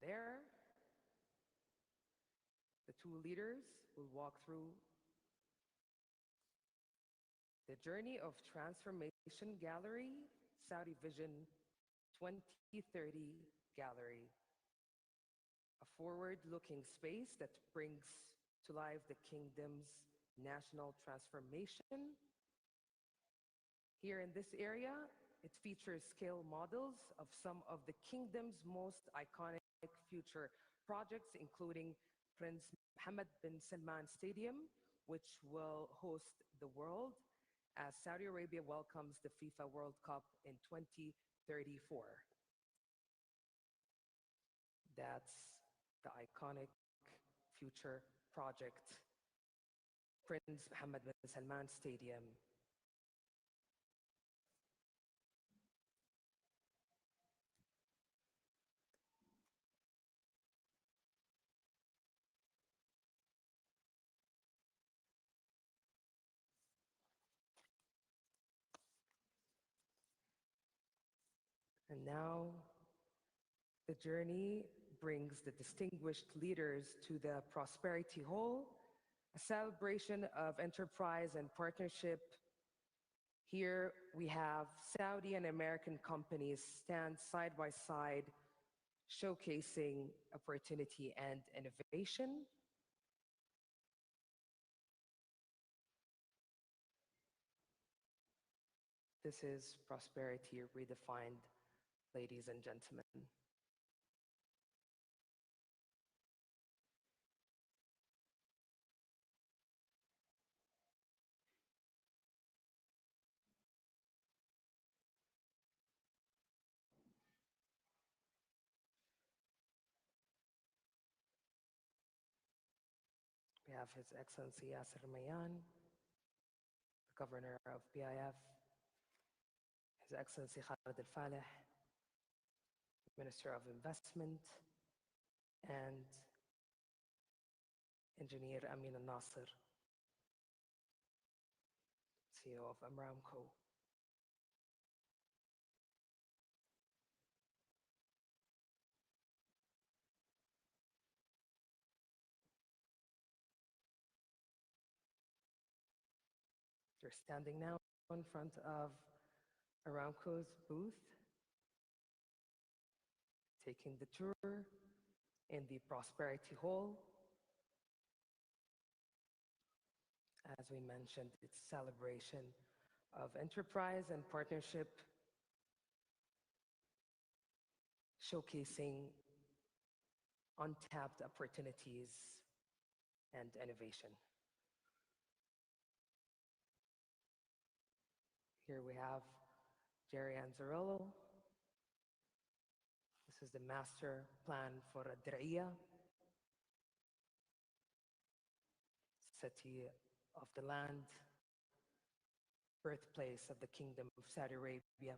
There, the two leaders will walk through the Journey of Transformation Gallery, Saudi Vision 2030 Gallery, a forward-looking space that brings to life the kingdom's national transformation. Here in this area, it features scale models of some of the kingdom's most iconic future projects, including Prince Mohammed bin Salman Stadium, which will host the world as Saudi Arabia welcomes the FIFA World Cup in 2034. That's the iconic future project, Prince Mohammed bin Salman Stadium. And now the journey brings the distinguished leaders to the Prosperity Hall, a celebration of enterprise and partnership. Here we have Saudi and American companies stand side by side, showcasing opportunity and innovation. This is prosperity redefined, ladies and gentlemen. We have His Excellency Yasser Mayan, the Governor of BIF, His Excellency Khalid Al-Faleh, Minister of Investment, and Engineer Amin Al-Nasser, CEO of Aramco. They're standing now in front of Aramco's booth, taking the tour in the Prosperity Hall. As we mentioned, it's a celebration of enterprise and partnership, showcasing untapped opportunities and innovation. Here we have Jerry Anzarello. This is the master plan for Diriyah, city of the land, birthplace of the Kingdom of Saudi Arabia.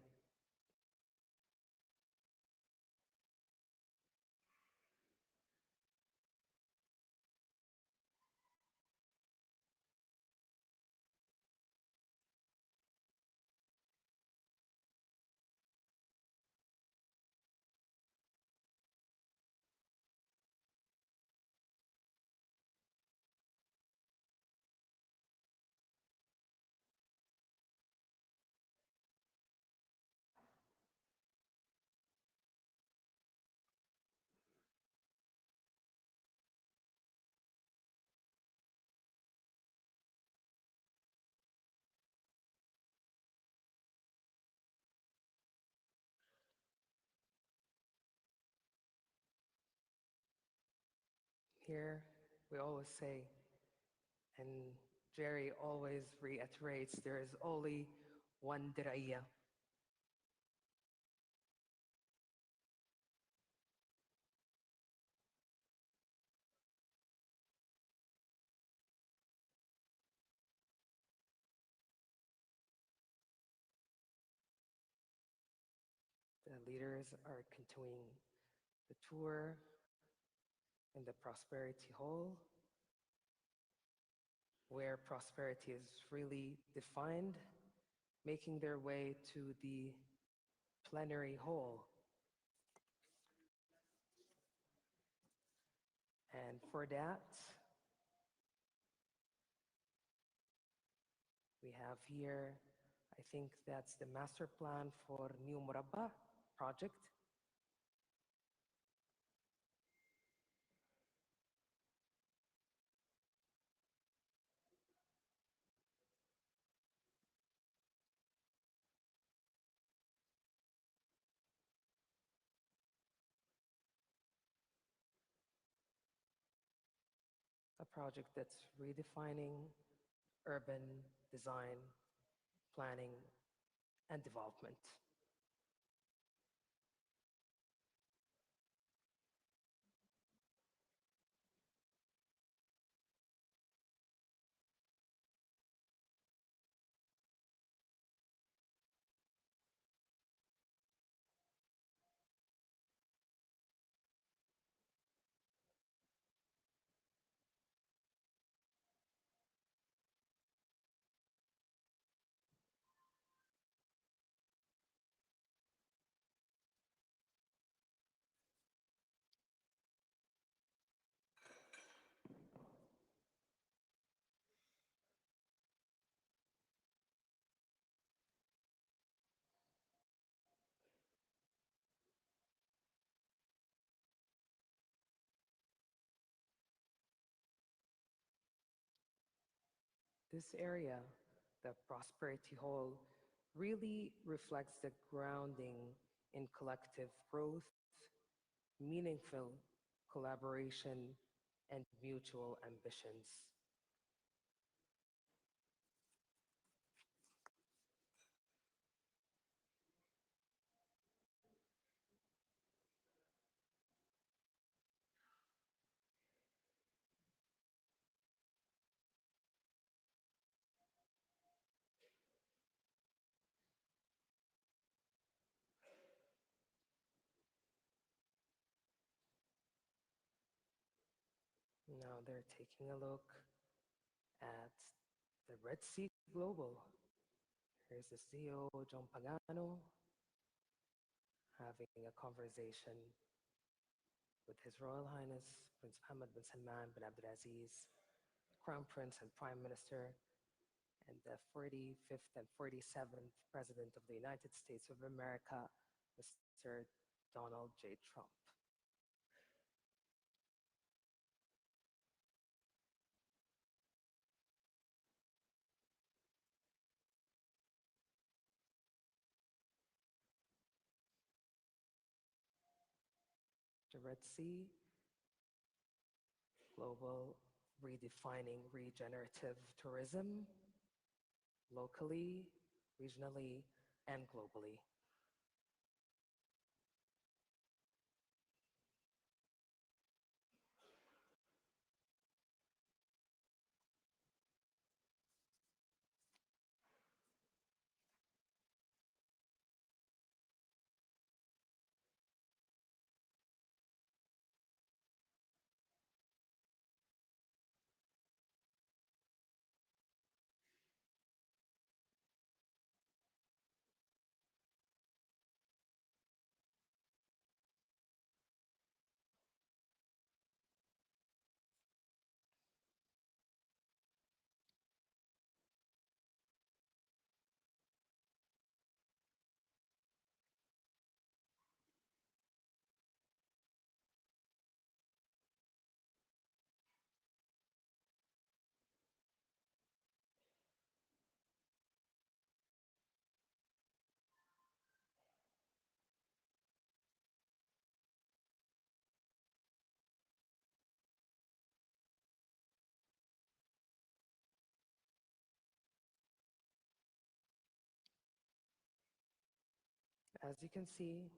Here, we always say, and Jerry always reiterates, there is only one Diriyah. The leaders are continuing the tour in the Prosperity Hall, where prosperity is really defined, making their way to the Plenary Hall. And for that, we have here, I think that's the master plan for New Murabba project. A project that's redefining urban design, planning, and development. This area, the Prosperity Hall, really reflects the grounding in collective growth, meaningful collaboration, and mutual ambitions. Now they're taking a look at the Red Sea Global. Here's the CEO, John Pagano, having a conversation with His Royal Highness Prince Mohammed bin Salman bin Abdulaziz, Crown Prince and Prime Minister, and the 45th and 47th President of the United States of America, Mr. Donald J. Trump. The Red Sea Global, redefining regenerative tourism locally, regionally, and globally. As you can see,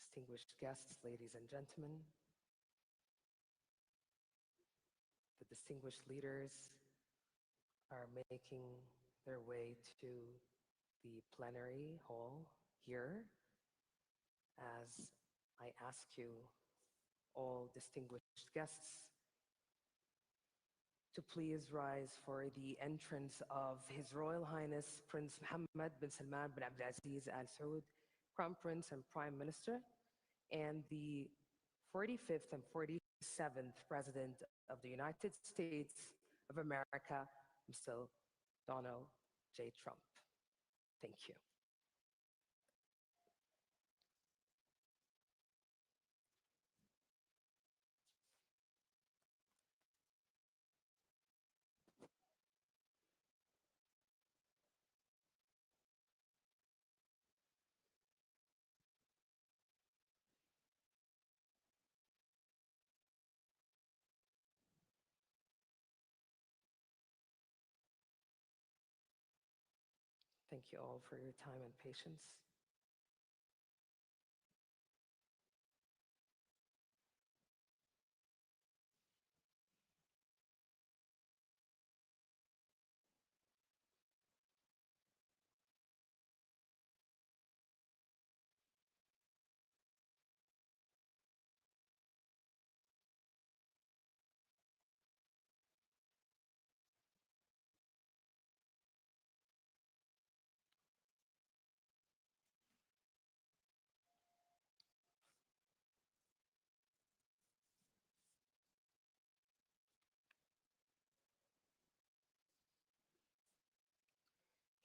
distinguished guests, ladies and gentlemen, the distinguished leaders are making their way to the plenary hall here as I ask you, all distinguished guests, to please rise for the entrance of His Royal Highness Prince Mohammed bin Salman bin Abdulaziz Al Saud, Crown Prince and Prime Minister, and the 45th and 47th 47th President of the United States of America, Mr. Donald J. Trump. Thank you. Thank you all for your time and patience.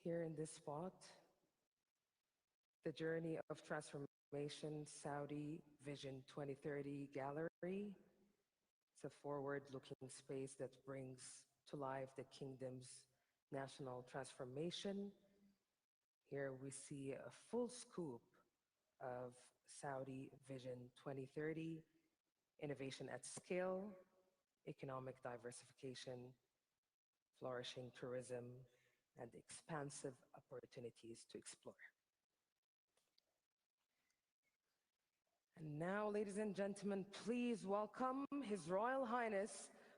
Here in this spot, the Journey of Transformation Saudi Vision 2030 Gallery. It's a forward-looking space that brings to life the kingdom's national transformation. Here we see a full scoop of Saudi Vision 2030, innovation at scale, economic diversification, flourishing tourism, and expansive opportunities to explore. And now, ladies and gentlemen, please welcome His Royal Highness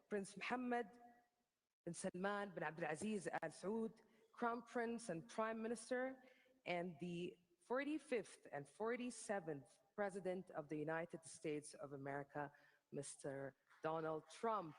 Prince Mohammed bin Salman bin Abdulaziz Al Saud, Crown Prince and Prime Minister, and the 45th and 47th President of the United States of America, Mr. Donald Trump.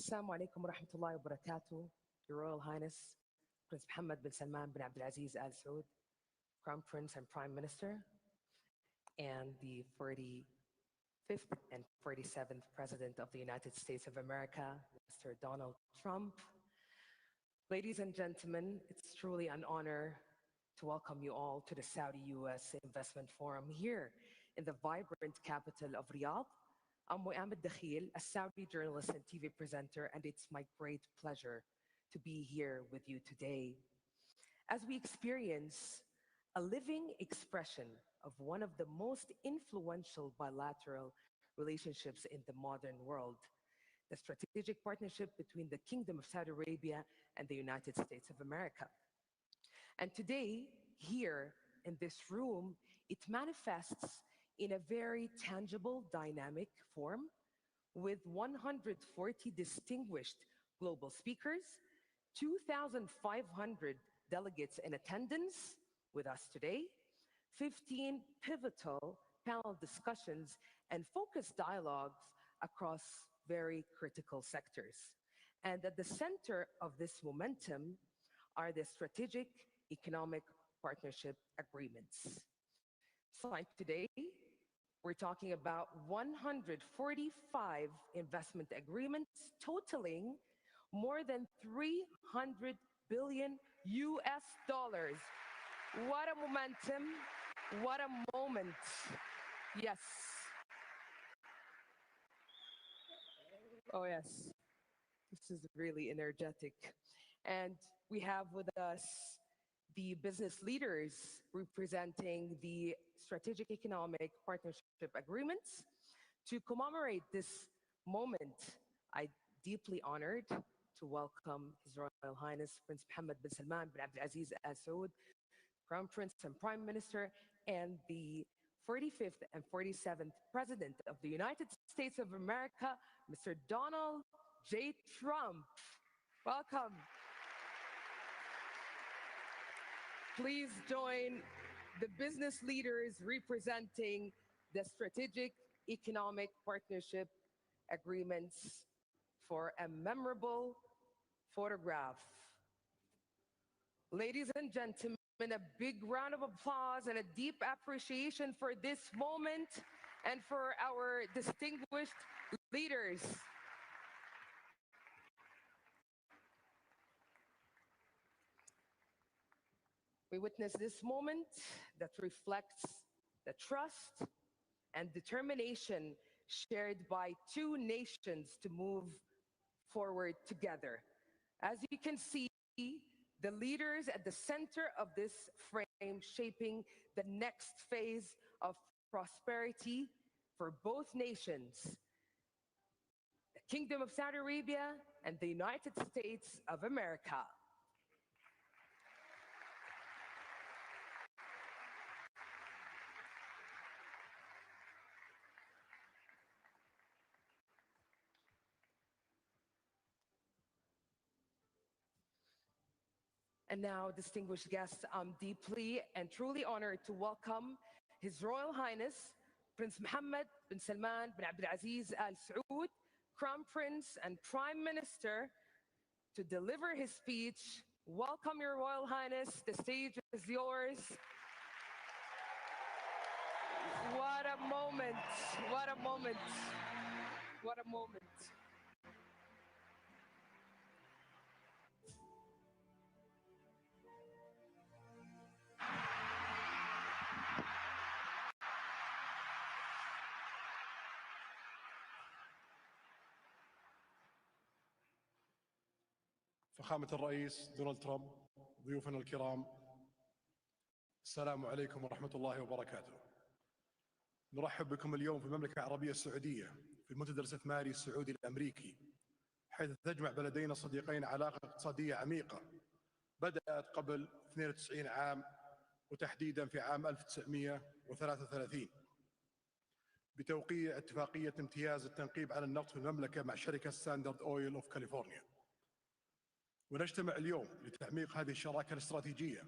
Assalamu alaikum wa rahmatullahi wa barakatuh. Your Royal Highness, Prince Mohammed bin Salman bin Abdulaziz Al Saud, Crown Prince and Prime Minister, and the 45th and 47th President of the United States of America, Mr. Donald Trump. Ladies and gentlemen, it's truly an honor to welcome you all to the Saudi-US Investment Forum here in the vibrant capital of Riyadh. I'm Mohammed, a Saudi journalist and TV presenter, and it's my great pleasure to be here with you today as we experience a living expression of one of the most influential bilateral relationships in the modern world, the strategic partnership between the Kingdom of Saudi Arabia and the United States of America. And today, here in this room, it manifests in a very tangible, dynamic form with 140 distinguished global speakers, 2,500 delegates in attendance with us today, 15 pivotal panel discussions, and focused dialogues across very critical sectors. And at the center of this momentum are the strategic economic partnership agreements. Signed today, we're talking about 145 investment agreements totaling more than $300 billion US dollars. What a momentum, what a moment. Yes. Oh, yes. This is really energetic. And we have with us the business leaders representing the strategic economic partnership agreements. To commemorate this moment, I deeply honored to welcome His Royal Highness Prince Mohammed bin Salman bin Abdul Aziz Al Saud, Crown Prince and Prime Minister, and the 45th and 47th President of the United States of America, Mr. Donald J. Trump. Welcome. Please join the business leaders representing the strategic economic partnership agreements for a memorable photograph. Ladies and gentlemen, a big round of applause and a deep appreciation for this moment and for our distinguished leaders. We witness this moment that reflects the trust and determination shared by two nations to move forward together. As you can see, the leaders at the center of this frame shaping the next phase of prosperity for both nations, the Kingdom of Saudi Arabia and the United States of America. And now, distinguished guests, I'm deeply and truly honored to welcome His Royal Highness, Prince Mohammed bin Salman bin Abdul Aziz Al Saud, Crown Prince and Prime Minister, to deliver his speech. Welcome, Your Royal Highness. The stage is yours. What a moment. What a moment. What a moment. فخامة الرئيس دونالد ترامب، ضيوفنا الكرام، السلام عليكم ورحمة الله وبركاته. نرحب بكم اليوم في المملكة العربية السعودية في المنتدى الاستثماري السعودي الأمريكي، حيث تجمع بلدينا صديقين علاقة اقتصادية عميقة بدأت قبل 92 عام، وتحديدا في عام 1933 بتوقيع اتفاقية امتياز التنقيب عن النفط في المملكة مع شركة ستاندرد أويل أوف كاليفورنيا. ونجتمع اليوم لتعميق هذه الشراكة الاستراتيجية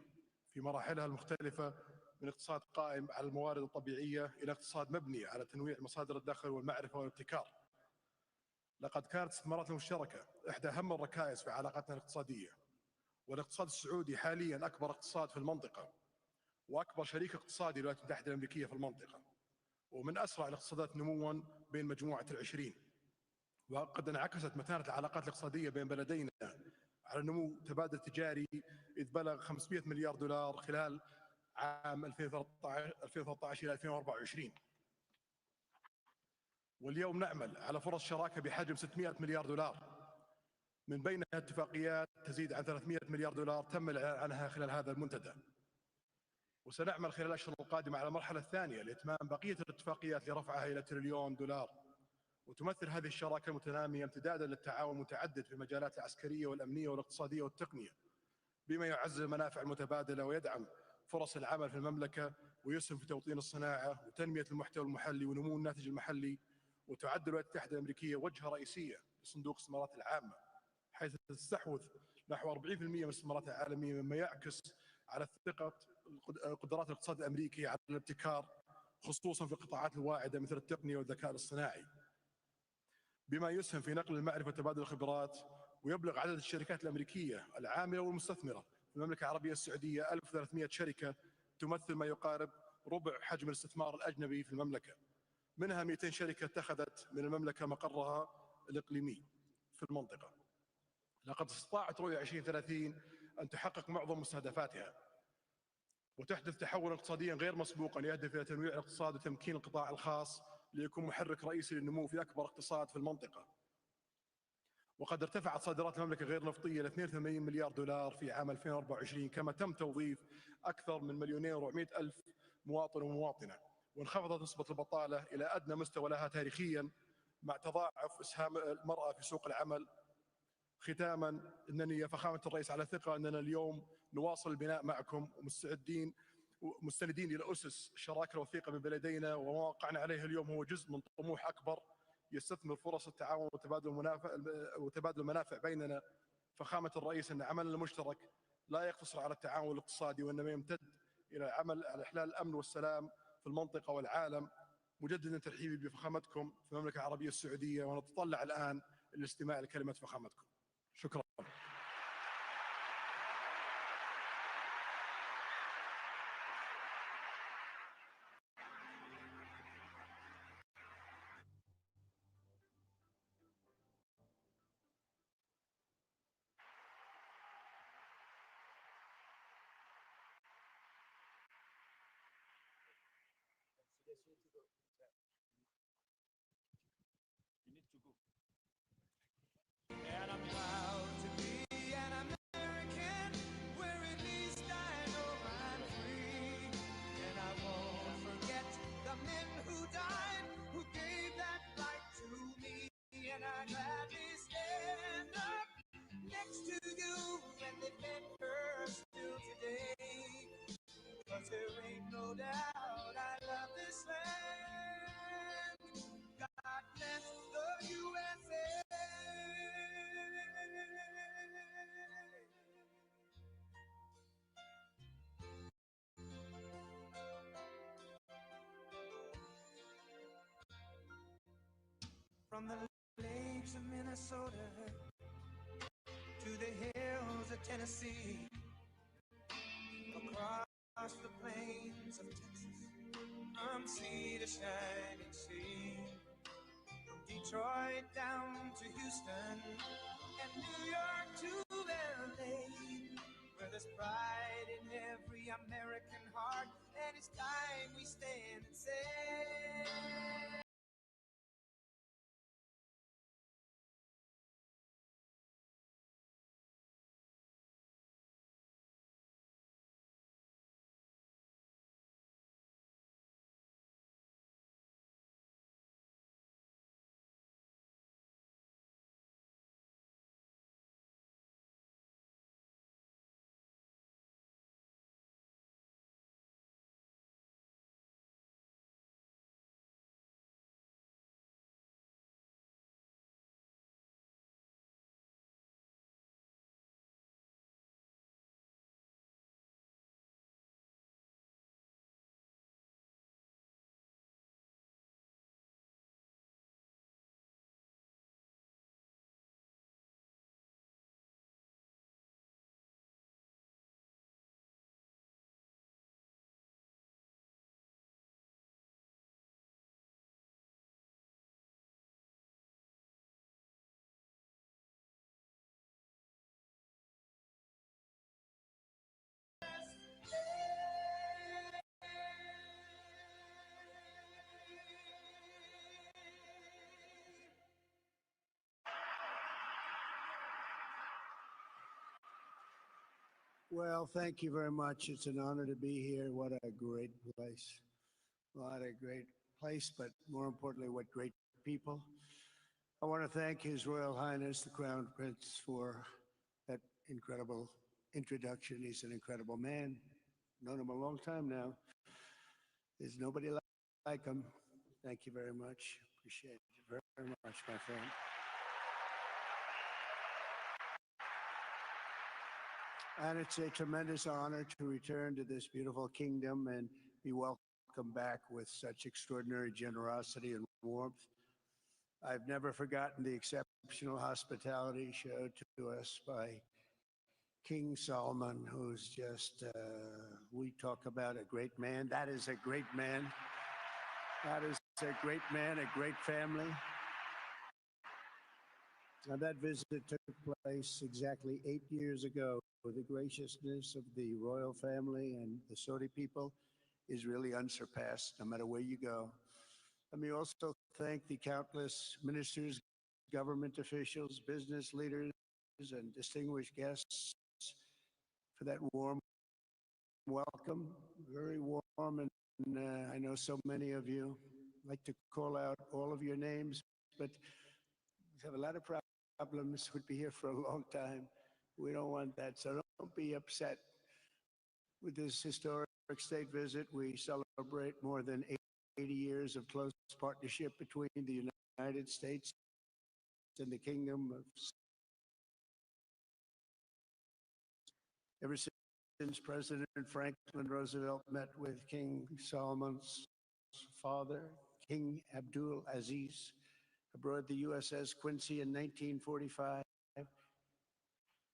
في مراحلها المختلفة، من اقتصاد قائم على الموارد الطبيعية إلى اقتصاد مبني على تنويع مصادر الدخل والمعرفة والابتكار. لقد كانت الاستثمارات المشتركة إحدى أهم الركائز في علاقاتنا الاقتصادية، والاقتصاد السعودي حاليا أكبر اقتصاد في المنطقة وأكبر شريك اقتصادي للولايات المتحدة الأمريكية في المنطقة، ومن أسرع الاقتصادات نمواً بين مجموعة ال20. وقد انعكست متانة العلاقات الاقتصادية بين بلدينا على نمو تبادل تجاري إذ بلغ 500 مليار دولار خلال عام 2013 إلى 2024. واليوم نعمل على فرص شراكة بحجم 600 مليار دولار، من بينها اتفاقيات تزيد عن 300 مليار دولار تم الإعلان عنها خلال هذا المنتدى. وسنعمل خلال الأشهر القادمة على المرحلة الثانية لإتمام بقية الاتفاقيات لرفعها إلى تريليون دولار. وتمثل هذه الشراكة المتنامية امتدادا للتعاون المتعدد في المجالات العسكرية والأمنية والاقتصادية والتقنية، بما يعزز المنافع المتبادلة ويدعم فرص العمل في المملكة، ويسهم في توطين الصناعة وتنمية المحتوى المحلي ونمو الناتج المحلي. وتعد الولايات المتحدة الأمريكية وجهة رئيسية لصندوق الاستثمارات العامة، حيث تستحوذ نحو 40% من الاستثمارات العالمية، مما يعكس على ثقة قدرات الاقتصاد الأمريكي على الابتكار، خصوصا في القطاعات الواعدة مثل التقنية والذكاء الاصطناعي، بما يسهم في نقل المعرفة وتبادل الخبرات. ويبلغ عدد الشركات الأمريكية العاملة والمستثمرة في المملكة العربية السعودية 1300 شركة، تمثل ما يقارب ربع حجم الاستثمار الأجنبي في المملكة. منها 200 شركة اتخذت من المملكة مقرها الإقليمي في المنطقة. لقد استطاعت رؤية 2030 أن تحقق معظم مستهدفاتها وتحدث تحولا اقتصاديا غير مسبوقا يهدف إلى تنويع الاقتصاد وتمكين القطاع الخاص ليكون محرك رئيسي للنمو في أكبر اقتصاد في المنطقة. وقد ارتفعت صادرات المملكة غير النفطية ل 82 مليار دولار في عام 2024، كما تم توظيف أكثر من 2,400,000 مواطن ومواطنة، وانخفضت نسبة البطالة إلى أدنى مستوى لها تاريخيا مع تضاعف إسهام المرأة في سوق العمل. ختاما، إنني يا فخامة الرئيس على ثقة أننا اليوم نواصل البناء معكم ومستندين إلى أسس الشراكة الوثيقة بين بلدينا، وما وقعنا عليه اليوم هو جزء من طموح أكبر يستثمر فرص التعاون وتبادل المنافع بيننا. فخامة الرئيس، أن عملنا المشترك لا يقتصر على التعاون الاقتصادي، وإنما يمتد إلى العمل على إحلال الأمن والسلام في المنطقة والعالم. مجددا ترحيبي بفخامتكم في المملكة العربية السعودية، ونتطلع الآن للاستماع لكلمة فخامتكم. شكرا. And I'm proud to be an American, where at least I know I'm free. And I won't forget the men who died, who gave that right to me. And I gladly stand up next to you and defend her still today. 'Cause there ain't no doubt I love this land. God bless the USA. From the lakes of Minnesota to the hills of Tennessee, across the plains of Texas, from sea to shining sea, from Detroit down to Houston and New York to LA, where there's pride in every American heart, and it's time we stand and say, Well, thank you very much. It's an honor to be here. What a great place. What a great place, but more importantly, what great people. I want to thank His Royal Highness, the Crown Prince, for that incredible introduction. He's an incredible man. Known him a long time now. There's nobody like him. Thank you very much. Appreciate it very much, my friend. And it's a tremendous honor to return to this beautiful kingdom and be welcomed back with such extraordinary generosity and warmth. I've never forgotten the exceptional hospitality showed to us by King Salman, who's just, we talk about a great man. That is a great man. That is a great man, a great family. Now, that visit took place exactly 8 years ago. The graciousness of the royal family and the Saudi people is really unsurpassed, no matter where you go. Let me also thank the countless ministers, government officials, business leaders, and distinguished guests for that warm welcome. Very warm, and I know so many of you. I'd like to call out all of your names, but we have a lot of problems. Would be here for a long time. We don't want that, so don't be upset. With this historic state visit, we celebrate more than 80 years of close partnership between the United States and the Kingdom of. Ever since President Franklin Roosevelt met with King Salman's father, King Abdul Aziz, aboard the USS Quincy in 1945,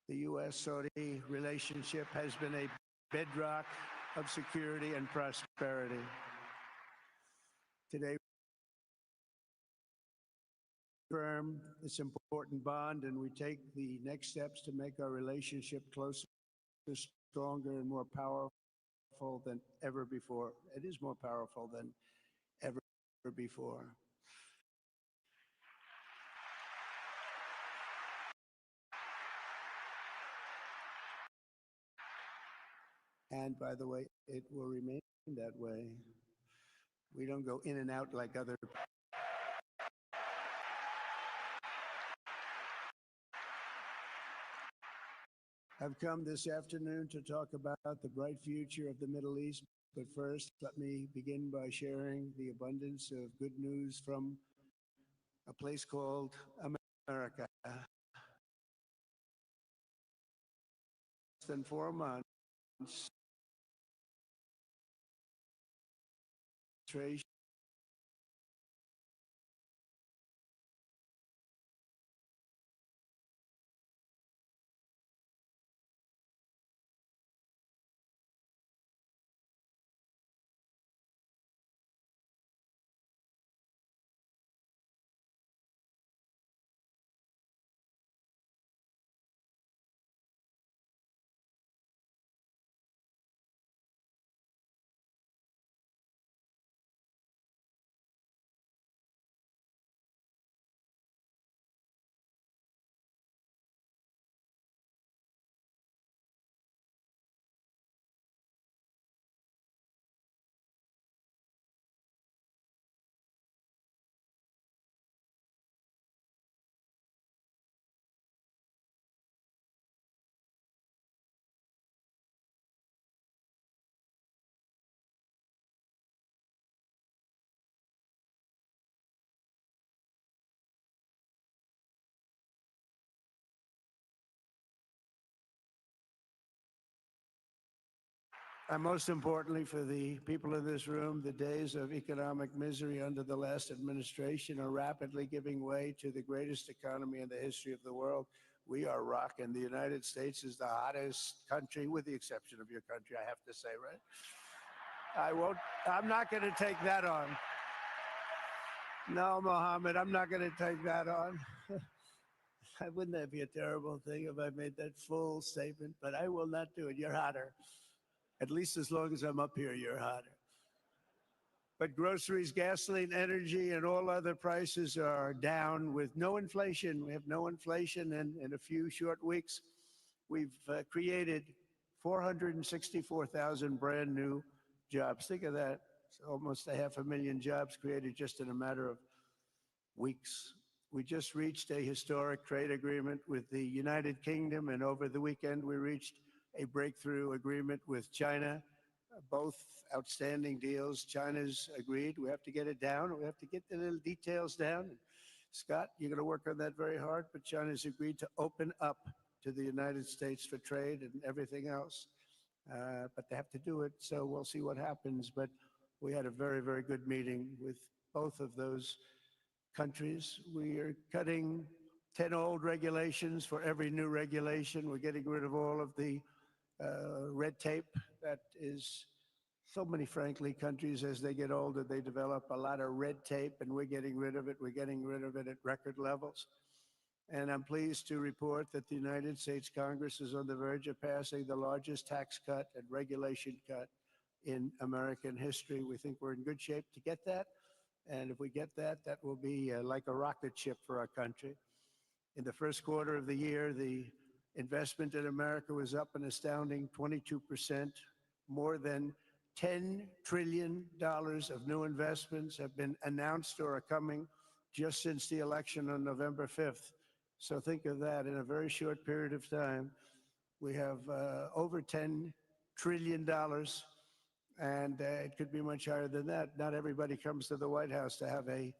the U.S.-Saudi relationship has been a bedrock of security and prosperity. Today, we affirm this important bond, and we take the next steps to make our relationship closer, stronger, and more powerful than ever before. It is more powerful than ever before. And by the way, it will remain that way. We don't go in and out like other. I've come this afternoon to talk about the bright future of the Middle East, but first, let me begin by sharing the abundance of good news from a place called America. Less than 4 months, and most importantly for the people in this room, the days of economic misery under the last administration are rapidly giving way to the greatest economy in the history of the world. We are rocking. The United States is the hottest country, with the exception of your country, I have to say, right? I'm not going to take that on. No, Mohammed, I'm not going to take that on. Wouldn't that be a terrible thing if I made that full statement? But I will not do it. You're hotter. At least as long as I'm up here, you're hotter. But groceries, gasoline, energy, and all other prices are down with no inflation. We have no inflation, and in a few short weeks, we've created 464,000 brand new jobs. Think of that. It's almost 500,000 jobs created just in a matter of weeks. We just reached a historic trade agreement with the United Kingdom, and over the weekend, we reached a breakthrough agreement with China, both outstanding deals. China's agreed. We have to get it down. We have to get the little details down. Scott, you're going to work on that very hard, but China's agreed to open up to the United States for trade and everything else. But they have to do it, so we'll see what happens. But we had a very, very good meeting with both of those countries. We are cutting 10 old regulations for every new regulation. We're getting rid of all of the red tape that is so many, frankly, countries, as they get older, they develop a lot of red tape, and we're getting rid of it. We're getting rid of it at record levels. And I'm pleased to report that the United States Congress is on the verge of passing the largest tax cut and regulation cut in American history. We think we're in good shape to get that. And if we get that, that will be like a rocket ship for our country. In the first quarter of the year, the investment in America was up an astounding 22%. More than $10 trillion of new investments have been announced or are coming just since the election on November 5th. So think of that. In a very short period of time, we have over $10 trillion, and it could be much higher than that. Not everybody comes to the White House to have a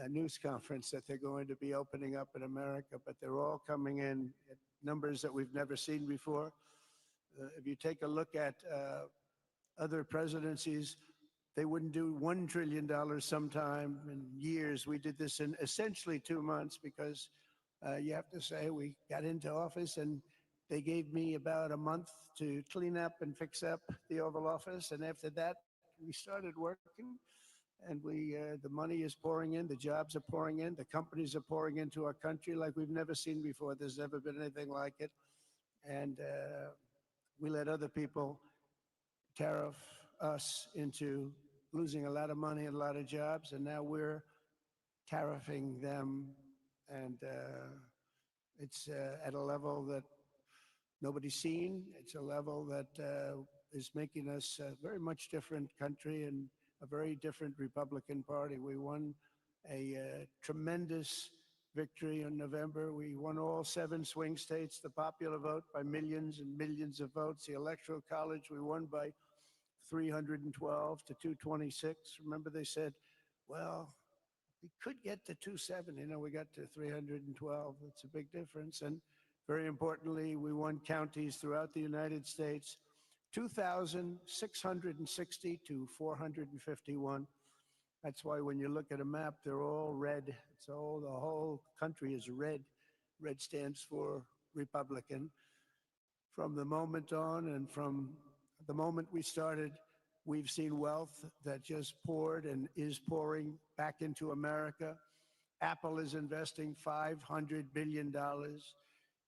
news conference that they're going to be opening up in America, but they're all coming in at numbers that we've never seen before. If you take a look at other presidencies, they wouldn't do $1 trillion sometime in years. We did this in essentially 2 months because you have to say we got into office and they gave me about a month to clean up and fix up the Oval Office. And after that, we started working, and the money is pouring in, the jobs are pouring in, the companies are pouring into our country like we've never seen before. There's never been anything like it. And we let other people tariff us into losing a lot of money and a lot of jobs, and now we're tariffing them, and it's at a level that nobody's seen. It's a level that is making us a very much different country and a very different Republican Party. We won a tremendous victory in November. We won all 7 swing states, the popular vote by millions and millions of votes. The Electoral College, we won by 312 to 226. Remember, they said, well, we could get to 270. We got to 312. It's a big difference. And very importantly, we won counties throughout the United States, 2,660 to 451. That's why when you look at a map, they're all red. The whole country is red. Red stands for Republican. From the moment on and from the moment we started, we've seen wealth that just poured and is pouring back into America. Apple is investing $500 billion.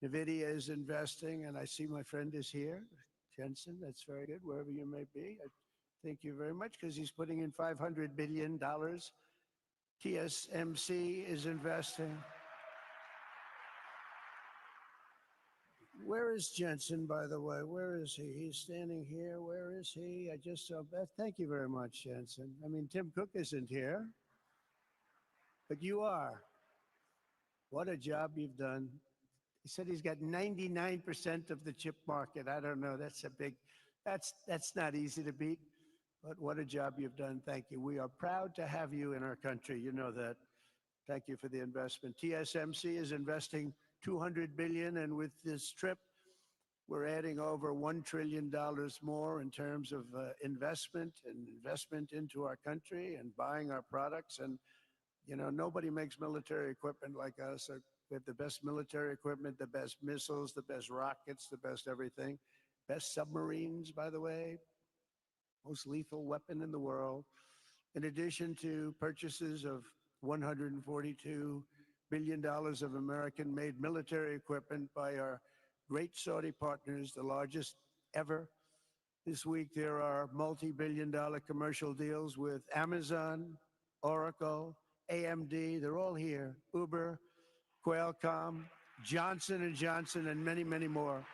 NVIDIA is investing, and I see my friend is here, Jensen. That's very good, wherever you may be. Thank you very much, because he's putting in $500 billion. TSMC is investing. Where is Jensen, by the way? Where is he? He's standing here. Where is he? I just saw Beth. Thank you very much, Jensen. I mean, Tim Cook isn't here, but you are. What a job you've done. He said he's got 99% of the chip market. I don't know. That's not easy to beat, but what a job you've done. Thank you. We are proud to have you in our country. You know that. Thank you for the investment. TSMC is investing $200 billion, and with this trip, we're adding over $1 trillion more in terms of investment into our country and buying our products. And nobody makes military equipment like us. We have the best military equipment, the best missiles, the best rockets, the best everything, best submarines, by the way, most lethal weapon in the world. In addition to purchases of $142 billion of American-made military equipment by our great Saudi partners, the largest ever. This week, there are multi-billion-dollar commercial deals with Amazon, Oracle, AMD. They're all here. Uber, Qualcomm, Johnson & Johnson, and many, many more.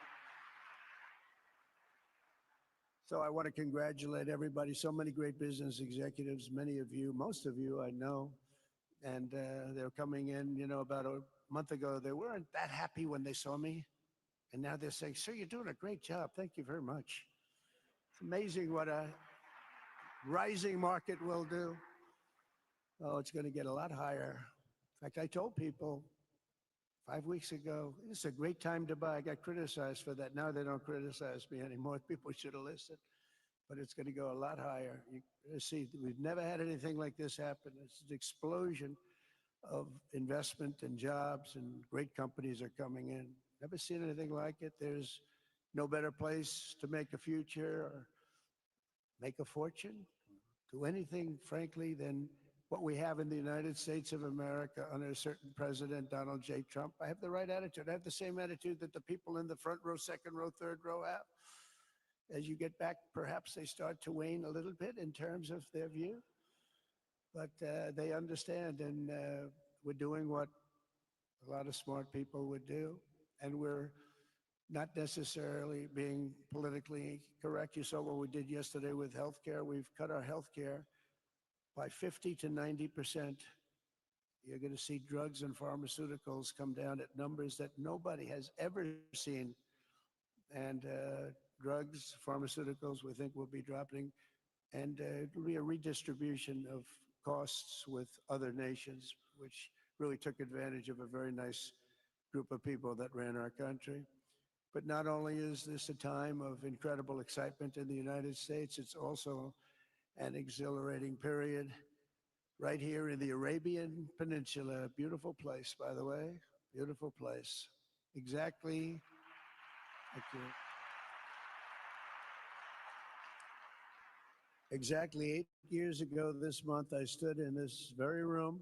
So I want to congratulate everybody. So many great business executives, many of you, most of you I know. And they're coming in, about a month ago, they weren't that happy when they saw me. And now they're saying, sir, you're doing a great job. Thank you very much. It's amazing what a rising market will do. Oh, it's going to get a lot higher. In fact, I told people 5 weeks ago, it's a great time to buy. I got criticized for that. Now they don't criticize me anymore. People should have listened. But it's going to go a lot higher. You see, we've never had anything like this happen. It's an explosion of investment and jobs, and great companies are coming in. Never seen anything like it. There's no better place to make a future or make a fortune, do anything, frankly, than what we have in the United States of America under a certain President, Donald J. Trump. I have the right attitude. I have the same attitude that the people in the front row, second row, third row have. As you get back, perhaps they start to wane a little bit in terms of their view, but they understand, and we're doing what a lot of smart people would do, and we're not necessarily being politically correct. You saw what we did yesterday with healthcare. We've cut our healthcare by 50 to 90%. You're going to see drugs and pharmaceuticals come down at numbers that nobody has ever seen. And drugs, pharmaceuticals, we think will be dropping. And it will be a redistribution of costs with other nations, which really took advantage of a very nice group of people that ran our country. But not only is this a time of incredible excitement in the United States, it's also an exhilarating period right here in the Arabian Peninsula. Beautiful place, by the way, beautiful place. Exactly, thank you. Exactly 8 years ago this month, I stood in this very room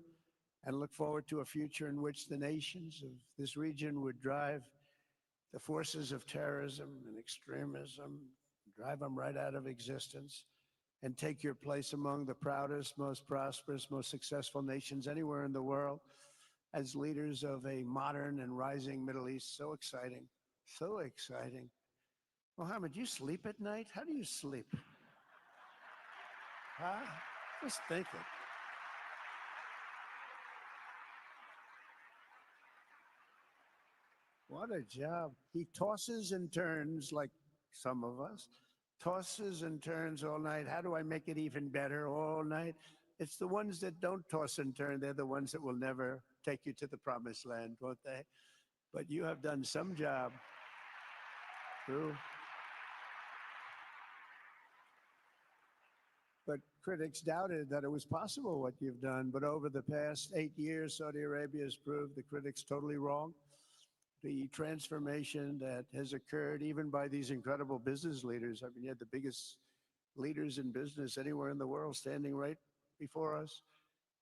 and looked forward to a future in which the nations of this region would drive the forces of terrorism and extremism, drive them right out of existence, and take your place among the proudest, most prosperous, most successful nations anywhere in the world as leaders of a modern and rising Middle East. So exciting, so exciting. Mohammed, do you sleep at night? How do you sleep? Huh? Just think it. What a job. He tosses and turns like some of us, tosses and turns all night. How do I make it even better all night? It's the ones that don't toss and turn. They're the ones that will never take you to the promised land, won't they? But you have done some job. True. But critics doubted that it was possible what you've done. But over the past 8 years, Saudi Arabia has proved the critics totally wrong. The transformation that has occurred even by these incredible business leaders. I mean, you had the biggest leaders in business anywhere in the world standing right before us.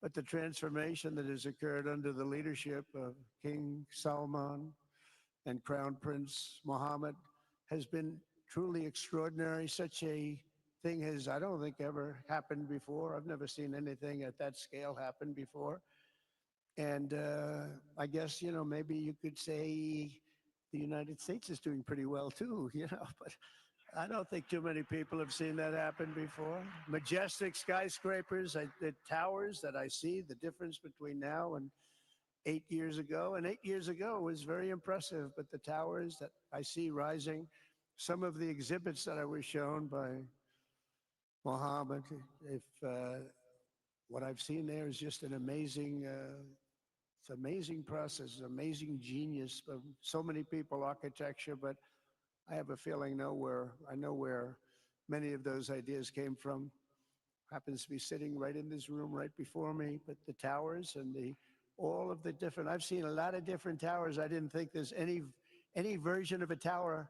But the transformation that has occurred under the leadership of King Salman and Crown Prince Mohammed has been truly extraordinary. Such a thing has, I don't think, ever happened before. I've never seen anything at that scale happen before. And I guess, you know, maybe you could say the United States is doing pretty well too, you know, but I don't think too many people have seen that happen before. Majestic skyscrapers, the towers that I see, the difference between now and 8 years ago. And 8 years ago was very impressive, but the towers that I see rising, some of the exhibits that I was shown by Mohammed, if what I've seen there is just an amazing it's an amazing process, amazing genius of so many people, architecture, but I have a feeling I know where many of those ideas came from. Happens to be sitting right in this room right before me, but the towers and all of the different, I've seen a lot of different towers. I didn't think there's any version of a tower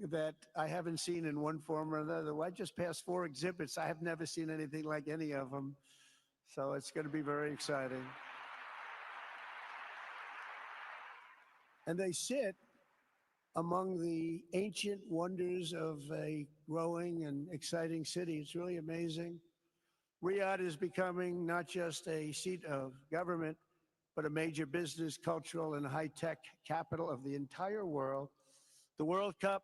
that I haven't seen in one form or another. Well, I just passed 4 exhibits. I have never seen anything like any of them. So it's going to be very exciting. And they sit among the ancient wonders of a growing and exciting city. It's really amazing. Riyadh is becoming not just a seat of government, but a major business, cultural, and high-tech capital of the entire world. The World Cup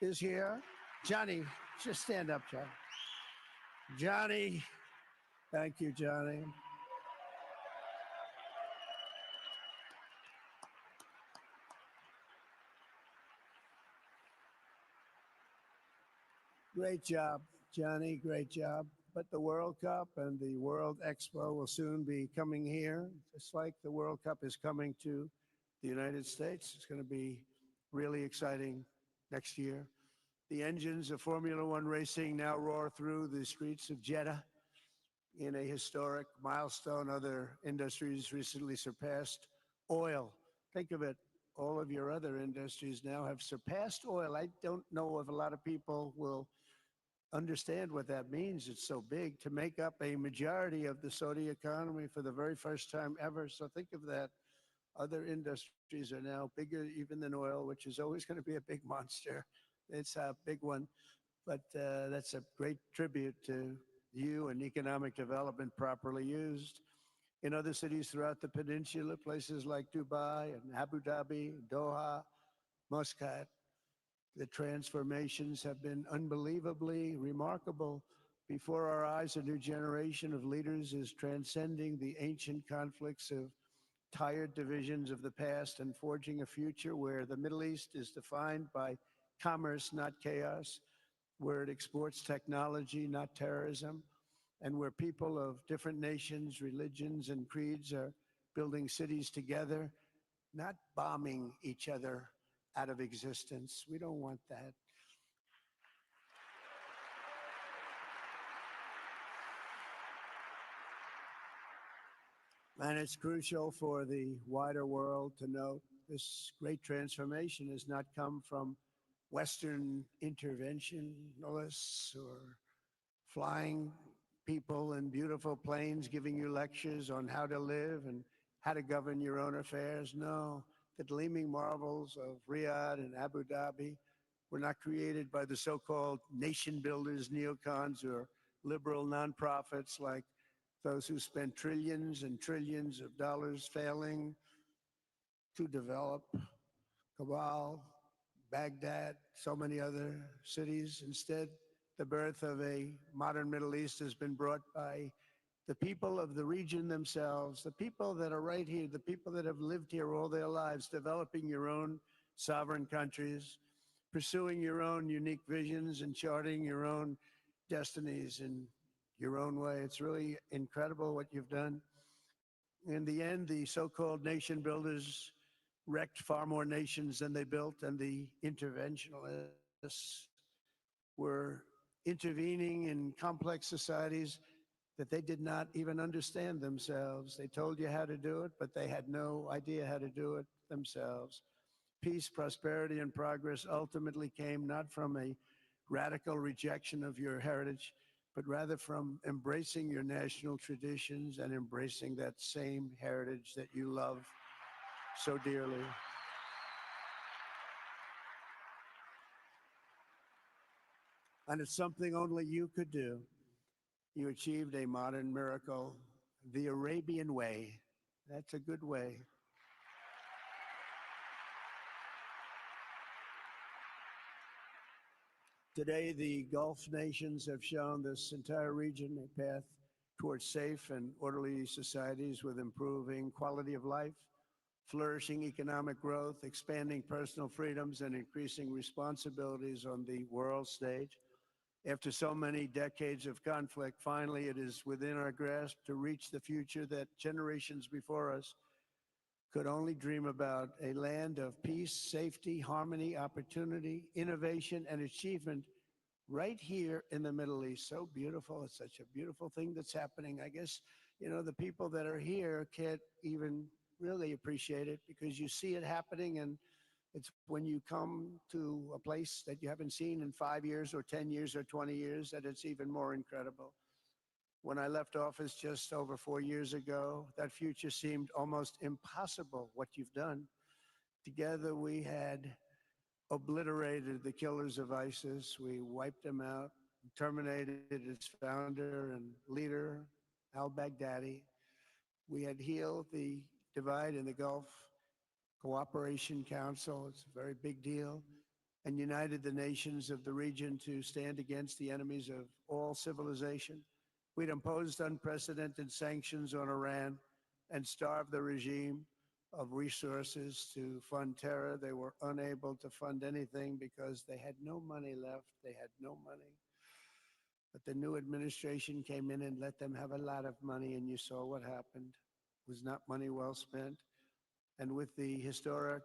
is here. Johnny, just stand up, Johnny. Johnny, thank you, Johnny. Great job, Johnny, great job. But the World Cup and the World Expo will soon be coming here, just like the World Cup is coming to the United States. It's going to be really exciting next year. The engines of Formula One racing now roar through the streets of Jeddah in a historic milestone. Other industries recently surpassed oil. Think of it, all of your other industries now have surpassed oil. I don't know if a lot of people will understand what that means. It's so big to make up a majority of the Saudi economy for the very first time ever. So think of that. Other industries are now bigger even than oil, which is always going to be a big monster. It's a big one. But that's a great tribute to you and economic development properly used. In other cities throughout the peninsula, places like Dubai and Abu Dhabi, Doha, Muscat, the transformations have been unbelievably remarkable. Before our eyes, a new generation of leaders is transcending the ancient conflicts of tired divisions of the past and forging a future where the Middle East is defined by commerce, not chaos, where it exports technology, not terrorism, and where people of different nations, religions, and creeds are building cities together, not bombing each other out of existence. We don't want that. And it's crucial for the wider world to note this great transformation has not come from Western interventionists or flying people in beautiful planes giving you lectures on how to live and how to govern your own affairs. No, the gleaming marvels of Riyadh and Abu Dhabi were not created by the so-called nation builders, neocons, or liberal nonprofits like those who spent trillions and trillions of dollars failing to develop Kabul, Baghdad, so many other cities. Instead, the birth of a modern Middle East has been brought by the people of the region themselves, the people that are right here, the people that have lived here all their lives, developing your own sovereign countries, pursuing your own unique visions and charting your own destinies in your own way. It's really incredible what you've done. In the end, the so-called nation builders wrecked far more nations than they built, and the interventionists were intervening in complex societies that they did not even understand themselves. They told you how to do it, but they had no idea how to do it themselves. Peace, prosperity, and progress ultimately came not from a radical rejection of your heritage, but rather from embracing your national traditions and embracing that same heritage that you love so dearly. And it's something only you could do. You achieved a modern miracle, the Arabian way. That's a good way. Today, the Gulf nations have shown this entire region a path towards safe and orderly societies with improving quality of life, flourishing economic growth, expanding personal freedoms, and increasing responsibilities on the world stage. After so many decades of conflict, finally it is within our grasp to reach the future that generations before us could only dream about, a land of peace, safety, harmony, opportunity, innovation, and achievement right here in the Middle East. So beautiful. It's such a beautiful thing that's happening. I guess, the people that are here can't even really appreciate it because you see it happening, and it's when you come to a place that you haven't seen in 5 years or 10 years or 20 years that it's even more incredible. When I left office just over 4 years ago, that future seemed almost impossible, what you've done. Together, we had obliterated the killers of ISIS. We wiped them out, terminated its founder and leader, al-Baghdadi. We had healed the divide in the Gulf Cooperation Council. It's a very big deal. And united the nations of the region to stand against the enemies of all civilization. We'd imposed unprecedented sanctions on Iran and starved the regime of resources to fund terror. They were unable to fund anything because they had no money left. They had no money. But the new administration came in and let them have a lot of money, and you saw what happened. It was not money well spent. And with the historic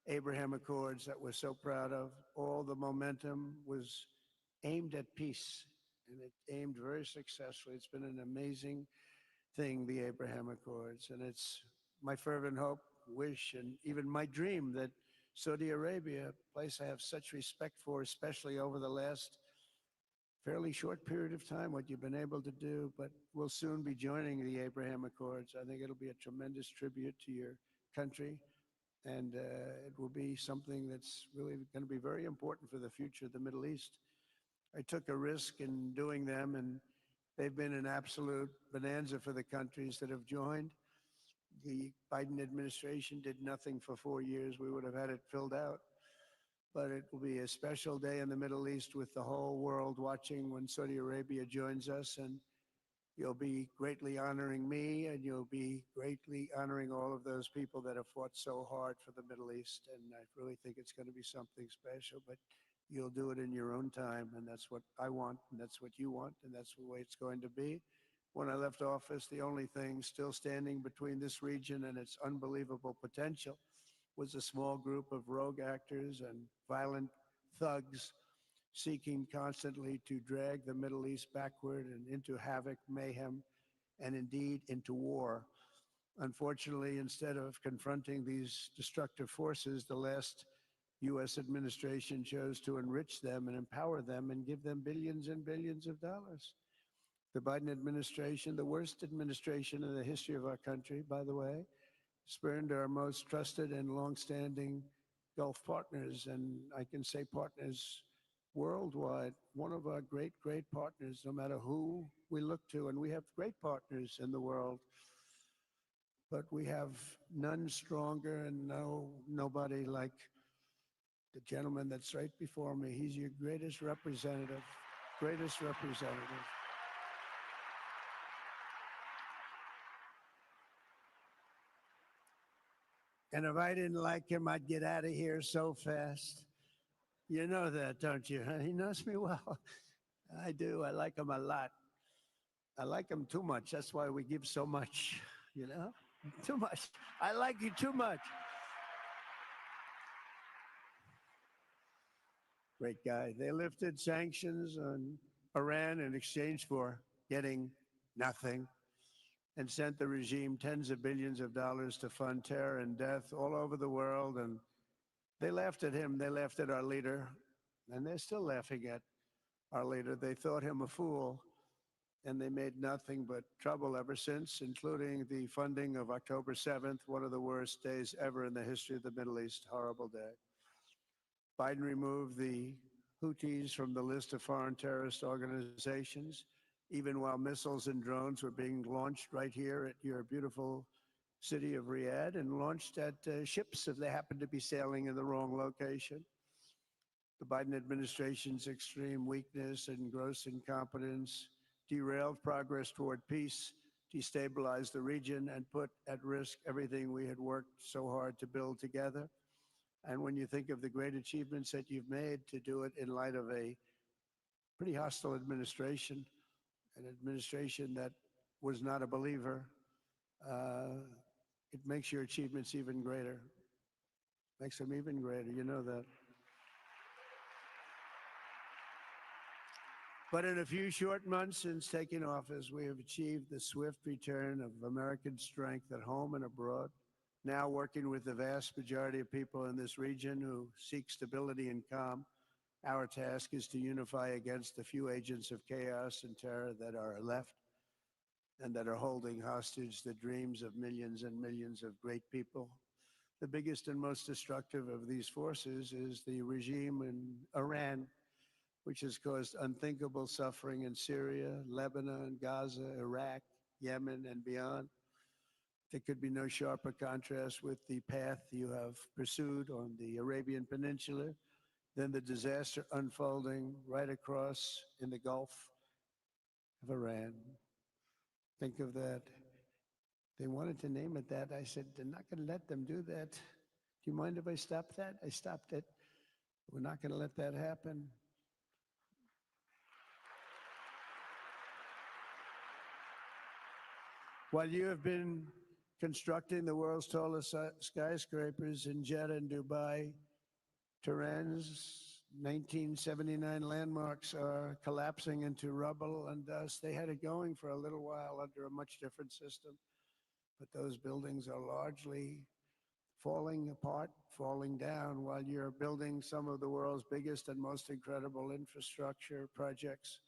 Abraham Accords that we're so proud of, all the momentum was aimed at peace, and it aimed very successfully. It's been an amazing thing, the Abraham Accords, and it's my fervent hope, wish, and even my dream that Saudi Arabia, a place I have such respect for, especially over the last fairly short period of time what you've been able to do, but we'll soon be joining the Abraham Accords. I think it'll be a tremendous tribute to your country, and it will be something that's really going to be very important for the future of the Middle East. I took a risk in doing them, and they've been an absolute bonanza for the countries that have joined. The Biden administration did nothing for 4 years. We would have had it filled out. But it will be a special day in the Middle East with the whole world watching when Saudi Arabia joins us. And you'll be greatly honoring me, and you'll be greatly honoring all of those people that have fought so hard for the Middle East. And I really think it's going to be something special. But you'll do it in your own time, and that's what I want, and that's what you want, and that's the way it's going to be. When I left office, the only thing still standing between this region and its unbelievable potential was a small group of rogue actors and violent thugs seeking constantly to drag the Middle East backward and into havoc, mayhem, and indeed into war. Unfortunately, instead of confronting these destructive forces, the last U.S. administration chose to enrich them and empower them and give them billions and billions of dollars. The Biden administration, the worst administration in the history of our country, by the way, spurned our most trusted and longstanding Gulf partners, and I can say partners worldwide, one of our great, great partners, no matter who we look to, and we have great partners in the world, but we have none stronger and nobody like the gentleman that's right before me. He's your greatest representative, greatest representative. And if I didn't like him, I'd get out of here so fast. You know that, don't you? He knows me well. I do. I like him a lot. I like him too much. That's why we give so much, you know? Too much. I like you too much. Great guy. They lifted sanctions on Iran in exchange for getting nothing, and sent the regime tens of billions of dollars to fund terror and death all over the world. And they laughed at him. They laughed at our leader. And they're still laughing at our leader. They thought him a fool. And they made nothing but trouble ever since, including the funding of October 7th, one of the worst days ever in the history of the Middle East. Horrible day. Biden removed the Houthis from the list of foreign terrorist organizations, even while missiles and drones were being launched right here at your beautiful city of Riyadh, and launched at ships if they happened to be sailing in the wrong location. The Biden administration's extreme weakness and gross incompetence derailed progress toward peace, destabilized the region, and put at risk everything we had worked so hard to build together. And when you think of the great achievements that you've made, to do it in light of a pretty hostile administration, an administration that was not a believer, it makes your achievements even greater. Makes them even greater, you know that. But in a few short months since taking office, we have achieved the swift return of American strength at home and abroad, now working with the vast majority of people in this region who seek stability and calm. Our task is to unify against the few agents of chaos and terror that are left and that are holding hostage the dreams of millions and millions of great people. The biggest and most destructive of these forces is the regime in Iran, which has caused unthinkable suffering in Syria, Lebanon, Gaza, Iraq, Yemen, and beyond. There could be no sharper contrast with the path you have pursued on the Arabian Peninsula than the disaster unfolding right across in the Gulf of Iran. Think of that. They wanted to name it that. I said, they're not going to let them do that. Do you mind if I stop that? I stopped it. We're not going to let that happen. While you have been constructing the world's tallest skyscrapers in Jeddah and Dubai, Tehran's 1979 landmarks are collapsing into rubble and dust. They had it going for a little while under a much different system, but those buildings are largely falling apart, falling down, while you're building some of the world's biggest and most incredible infrastructure projects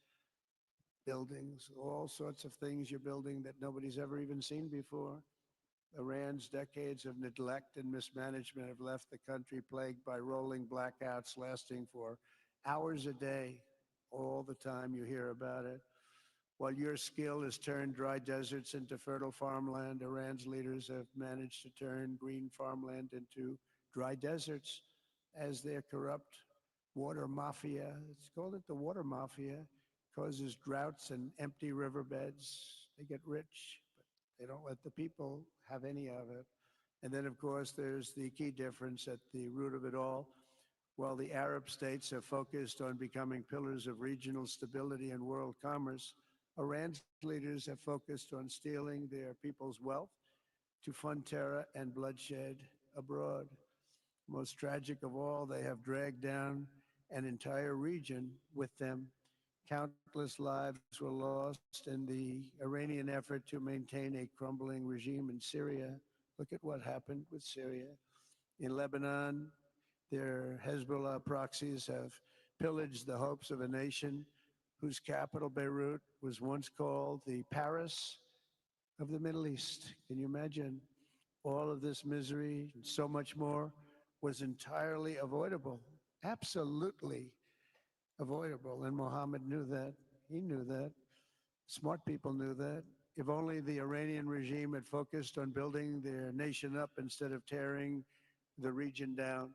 buildings, all sorts of things you're building that nobody's ever even seen before. Iran's decades of neglect and mismanagement have left the country plagued by rolling blackouts lasting for hours a day. All the time you hear about it. While your skill has turned dry deserts into fertile farmland, Iran's leaders have managed to turn green farmland into dry deserts as their corrupt water mafia, it's called it the water mafia, causes droughts and empty riverbeds. They get rich, but they don't let the people have any of it. And then, of course, there's the key difference at the root of it all. While the Arab states have focused on becoming pillars of regional stability and world commerce, Iran's leaders have focused on stealing their people's wealth to fund terror and bloodshed abroad. Most tragic of all, they have dragged down an entire region with them. Countless lives were lost in the Iranian effort to maintain a crumbling regime in Syria. Look at what happened with Syria. In Lebanon, their Hezbollah proxies have pillaged the hopes of a nation whose capital, Beirut, was once called the Paris of the Middle East. Can you imagine? All of this misery and so much more was entirely avoidable, absolutely avoidable. And Mohammed knew that. He knew that. Smart people knew that. If only the Iranian regime had focused on building their nation up instead of tearing the region down.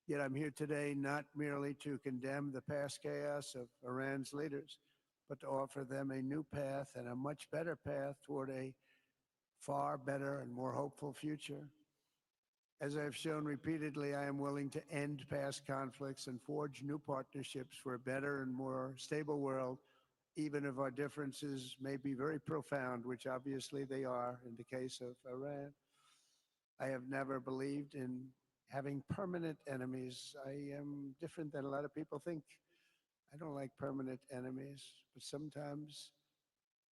Yet I'm here today not merely to condemn the past chaos of Iran's leaders, but to offer them a new path and a much better path toward a far better and more hopeful future. As I've shown repeatedly, I am willing to end past conflicts and forge new partnerships for a better and more stable world, even if our differences may be very profound, which obviously they are in the case of Iran. I have never believed in having permanent enemies. I am different than a lot of people think. I don't like permanent enemies, but sometimes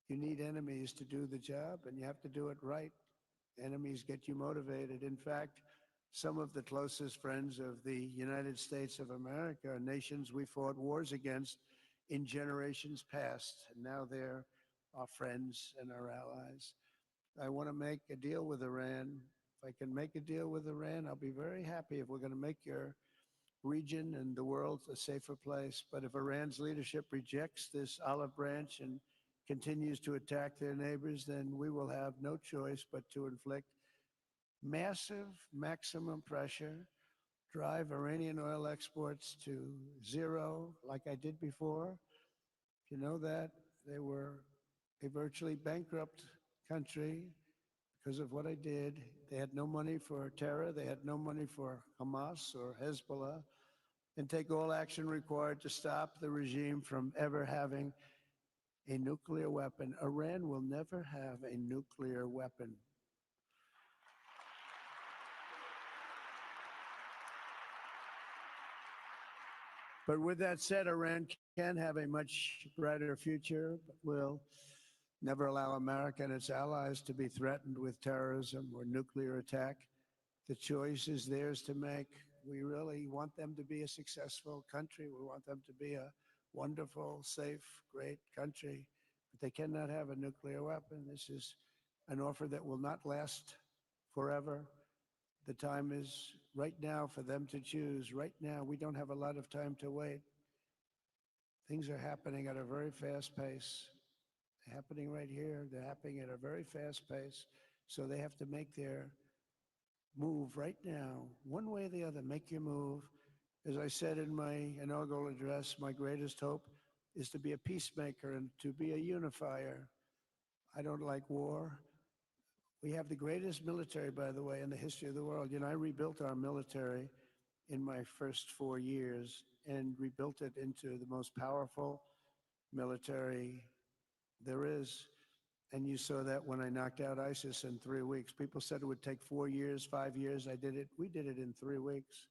you need enemies to do the job, and you have to do it right. Enemies get you motivated. In fact, some of the closest friends of the United States of America are nations we fought wars against in generations past, and now they're our friends and our allies. I want to make a deal with Iran. If I can make a deal with Iran, I'll be very happy if we're going to make your region and the world a safer place. But if Iran's leadership rejects this olive branch and continues to attack their neighbors, then we will have no choice but to inflict massive maximum pressure, drive Iranian oil exports to zero like I did before. If you know that, they were a virtually bankrupt country because of what I did. They had no money for terror. They had no money for Hamas or Hezbollah, and take all action required to stop the regime from ever having a nuclear weapon. Iran will never have a nuclear weapon. But with that said, Iran can have a much brighter future, but will never allow America and its allies to be threatened with terrorism or nuclear attack. The choice is theirs to make. We really want them to be a successful country. We want them to be a wonderful, safe, great country. But they cannot have a nuclear weapon. This is an offer that will not last forever. The time is right now for them to choose. Right now, we don't have a lot of time to wait. Things are happening at a very fast pace. They're happening right here. They're happening at a very fast pace. So they have to make their move right now, one way or the other. Make your move. As I said in my inaugural address, my greatest hope is to be a peacemaker and to be a unifier. I don't like war. We have the greatest military, by the way, in the history of the world. You know, I rebuilt our military in my first 4 years and rebuilt it into the most powerful military there is. And you saw that when I knocked out ISIS in 3 weeks. People said it would take 4 years, 5 years. I did it. We did it in 3 weeks.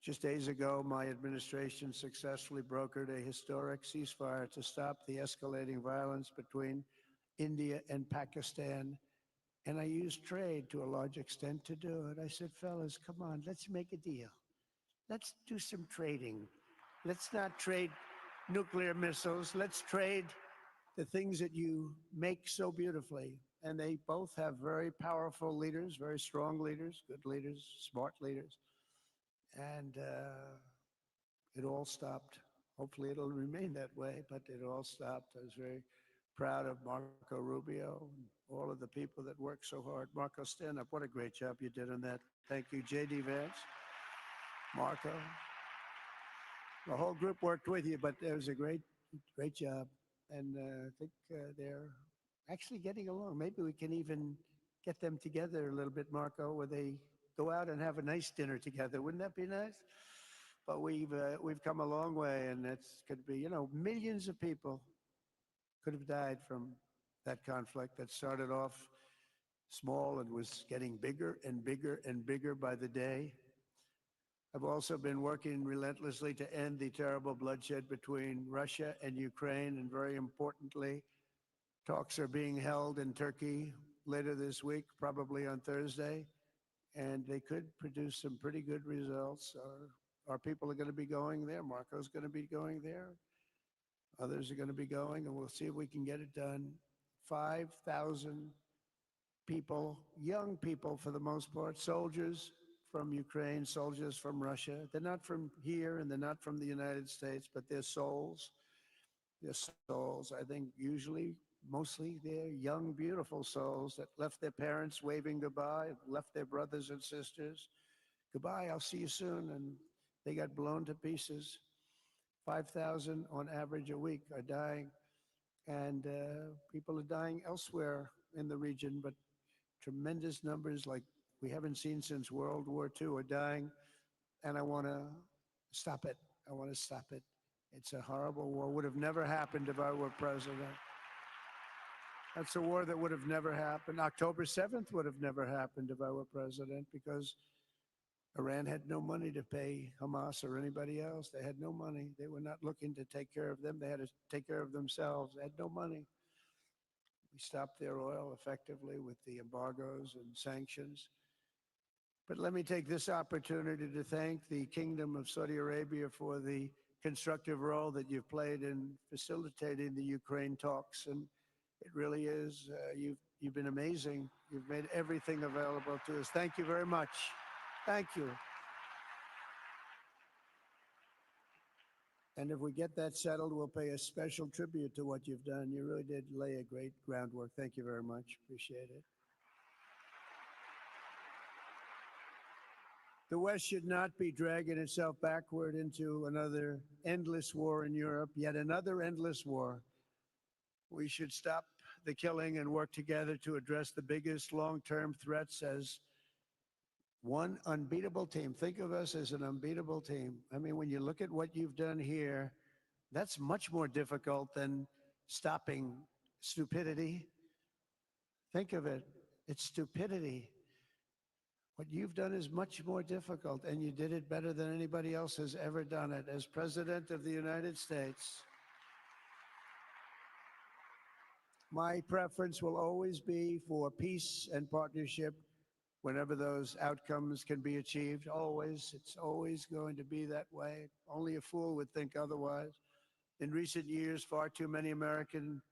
Just days ago, my administration successfully brokered a historic ceasefire to stop the escalating violence between India and Pakistan. And I used trade to a large extent to do it. I said, fellas, come on, let's make a deal. Let's do some trading. Let's not trade nuclear missiles. Let's trade the things that you make so beautifully. And they both have very powerful leaders, very strong leaders, good leaders, smart leaders. And it all stopped. Hopefully it'll remain that way, but it all stopped. I was very proud of Marco Rubio and all of the people that worked so hard. Marco, stand up. What a great job you did on that. Thank you, J.D. Vance, Marco. The whole group worked with you, but it was a great job. And I think they're actually getting along. Maybe we can even get them together a little bit, Marco, where they go out and have a nice dinner together. Wouldn't that be nice? But we've come a long way, and it's could be, millions of people could have died from that conflict that started off small and was getting bigger and bigger and bigger by the day. I've also been working relentlessly to end the terrible bloodshed between Russia and Ukraine, and very importantly, talks are being held in Turkey later this week, probably on Thursday, and they could produce some pretty good results. Our people are going to be going there. Marco's going to be going there. Others are going to be going, and we'll see if we can get it done. 5,000 people, young people for the most part, soldiers from Ukraine, soldiers from Russia. They're not from here and they're not from the United States, but they're souls. They're souls. I think usually, mostly, they're young, beautiful souls that left their parents waving goodbye, left their brothers and sisters. Goodbye, I'll see you soon. And they got blown to pieces. 5,000 on average a week are dying. And people are dying elsewhere in the region, but tremendous numbers like we haven't seen since World War II are dying. And I want to stop it. I want to stop it. It's a horrible war. Would have never happened if I were president. That's a war that would have never happened. October 7th would have never happened if I were president, because Iran had no money to pay Hamas or anybody else. They had no money. They were not looking to take care of them. They had to take care of themselves. They had no money. We stopped their oil effectively with the embargoes and sanctions. But let me take this opportunity to thank the Kingdom of Saudi Arabia for the constructive role that you've played in facilitating the Ukraine talks. And it really is, you've been amazing. You've made everything available to us. Thank you very much. Thank you. And if we get that settled, we'll pay a special tribute to what you've done. You really did lay a great groundwork. Thank you very much. Appreciate it. The West should not be dragging itself backward into another endless war in Europe, yet another endless war. We should stop the killing and work together to address the biggest long-term threats as one unbeatable team. Think of us as an unbeatable team. I mean, when you look at what you've done here, that's much more difficult than stopping stupidity. Think of it. It's stupidity. What you've done is much more difficult, and you did it better than anybody else has ever done it. As President of the United States, my preference will always be for peace and partnership whenever those outcomes can be achieved. Always. It's always going to be that way. Only a fool would think otherwise. In recent years, far too many American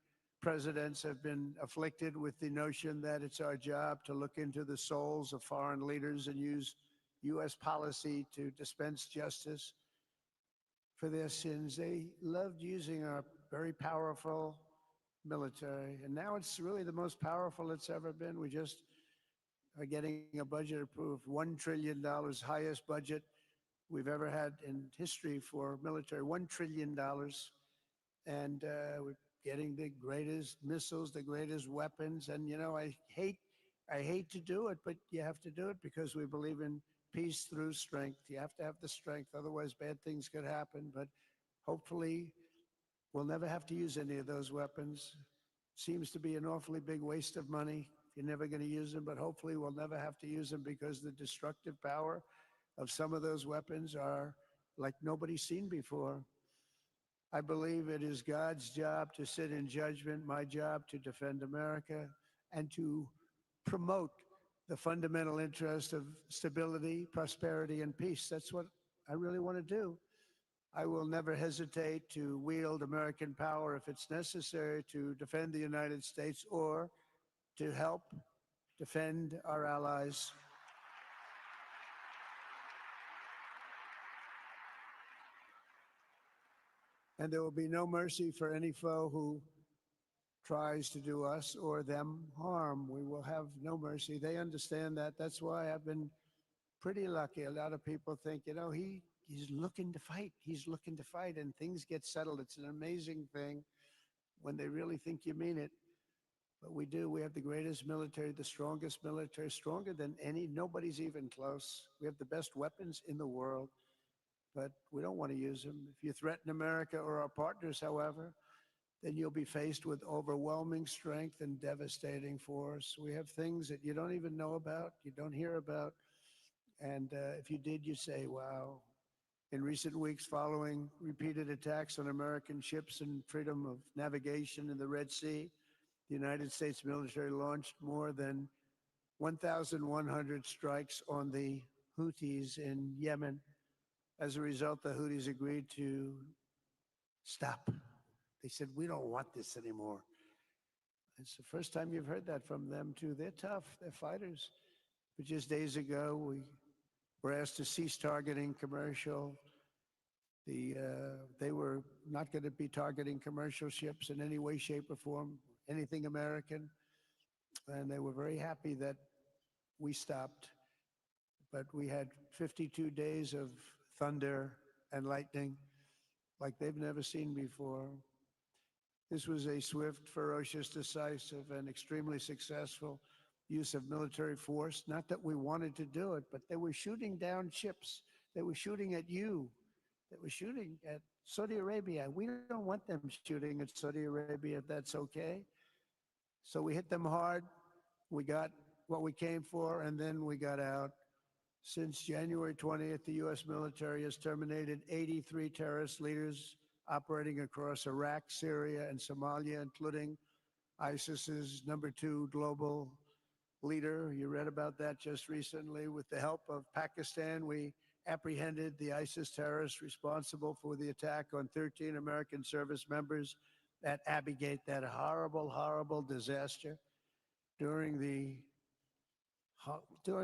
presidents have been afflicted with the notion that it's our job to look into the souls of foreign leaders and use U.S. policy to dispense justice for their sins. They loved using our very powerful military, and now it's really the most powerful it's ever been. We just are getting a budget approved, $1 trillion, highest budget we've ever had in history for military, $1 trillion. And we're getting the greatest missiles, the greatest weapons. And, I hate to do it, but you have to do it because we believe in peace through strength. You have to have the strength, otherwise bad things could happen. But hopefully we'll never have to use any of those weapons. Seems to be an awfully big waste of money. You're never going to use them, but hopefully we'll never have to use them, because the destructive power of some of those weapons are like nobody's seen before. I believe it is God's job to sit in judgment, my job to defend America and to promote the fundamental interest of stability, prosperity, and peace. That's what I really want to do. I will never hesitate to wield American power if it's necessary to defend the United States or to help defend our allies. And there will be no mercy for any foe who tries to do us or them harm. We will have no mercy. They understand that. That's why I've been pretty lucky. A lot of people think, he's looking to fight. He's looking to fight, and things get settled. It's an amazing thing when they really think you mean it. But we do. We have the greatest military, the strongest military, stronger than any. Nobody's even close. We have the best weapons in the world, but we don't want to use them. If you threaten America or our partners, however, then you'll be faced with overwhelming strength and devastating force. We have things that you don't even know about, you don't hear about. And if you did, you say, wow. In recent weeks, following repeated attacks on American ships and freedom of navigation in the Red Sea, the United States military launched more than 1,100 strikes on the Houthis in Yemen. As a result, the Houthis agreed to stop. They said, we don't want this anymore. It's the first time you've heard that from them, too. They're tough. They're fighters. But just days ago, we were asked to cease targeting commercial. They were not going to be targeting commercial ships in any way, shape, or form, anything American. And they were very happy that we stopped. But we had 52 days of thunder and lightning like they've never seen before. This was a swift, ferocious, decisive, and extremely successful use of military force. Not that we wanted to do it, but they were shooting down ships. They were shooting at you. They were shooting at Saudi Arabia. We don't want them shooting at Saudi Arabia if that's okay. So we hit them hard. We got what we came for, and then we got out. Since January 20th, the U.S. military has terminated 83 terrorist leaders operating across Iraq, Syria, and Somalia, including ISIS's #2 global leader. You read about that just recently. With the help of Pakistan, we apprehended the ISIS terrorists responsible for the attack on 13 American service members at Abbey Gate, that horrible, horrible disaster. During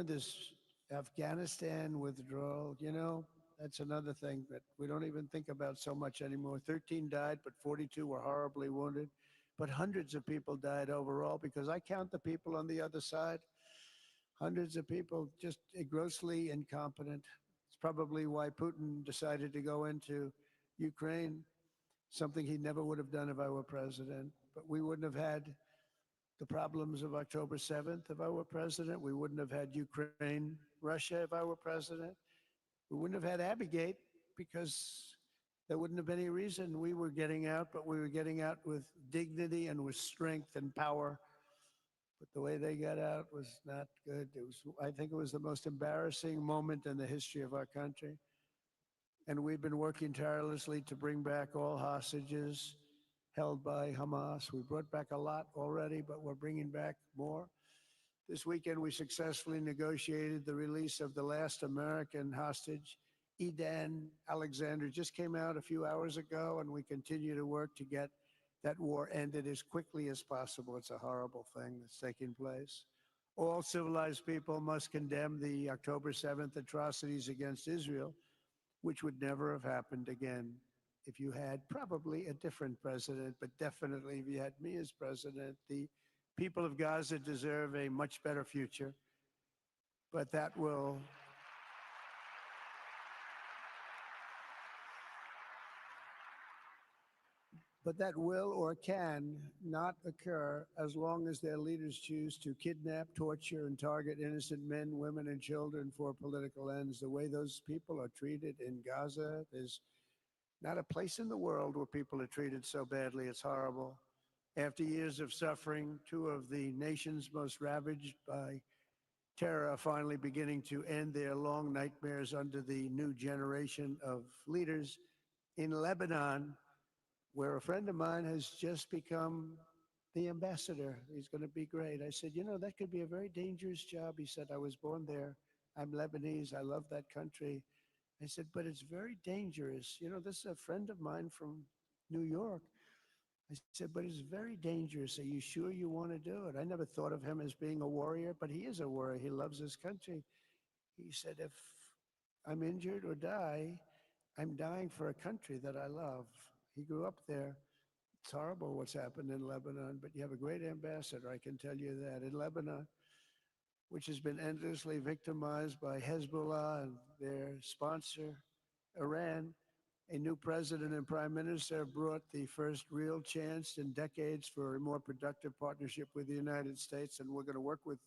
this Afghanistan withdrawal, that's another thing that we don't even think about so much anymore. 13 died, but 42 were horribly wounded. But hundreds of people died overall, because I count the people on the other side. Hundreds of people just grossly incompetent. It's probably why Putin decided to go into Ukraine, something he never would have done if I were president. But we wouldn't have had the problems of October 7th if I were president. We wouldn't have had Ukraine, Russia if I were president. We wouldn't have had Abbey Gate, because there wouldn't have been any reason we were getting out, but we were getting out with dignity and with strength and power. But the way they got out was not good. I think it was the most embarrassing moment in the history of our country. And we've been working tirelessly to bring back all hostages held by Hamas. We brought back a lot already, but we're bringing back more. This weekend, we successfully negotiated the release of the last American hostage, Edan Alexander. Just came out a few hours ago, and we continue to work to get that war ended as quickly as possible. It's a horrible thing that's taking place. All civilized people must condemn the October 7th atrocities against Israel, which would never have happened again if you had probably a different president, but definitely if you had me as president. The people of Gaza deserve a much better future, but that will or can not occur as long as their leaders choose to kidnap, torture, and target innocent men, women, and children for political ends. The way those people are treated in Gaza, there's not a place in the world where people are treated so badly. It's horrible. After years of suffering, two of the nations most ravaged by terror are finally beginning to end their long nightmares under the new generation of leaders. In Lebanon, where a friend of mine has just become the ambassador. He's going to be great. I said, that could be a very dangerous job. He said, I was born there. I'm Lebanese. I love that country. I said, but it's very dangerous. You know, this is a friend of mine from New York. I said, but it's very dangerous. Are you sure you want to do it? I never thought of him as being a warrior, but he is a warrior. He loves his country. He said, if I'm injured or die, I'm dying for a country that I love. He grew up there. It's horrible what's happened in Lebanon, but you have a great ambassador, I can tell you that. In Lebanon, which has been endlessly victimized by Hezbollah and their sponsor, Iran, a new president and prime minister brought the first real chance in decades for a more productive partnership with the United States. And we're going to work with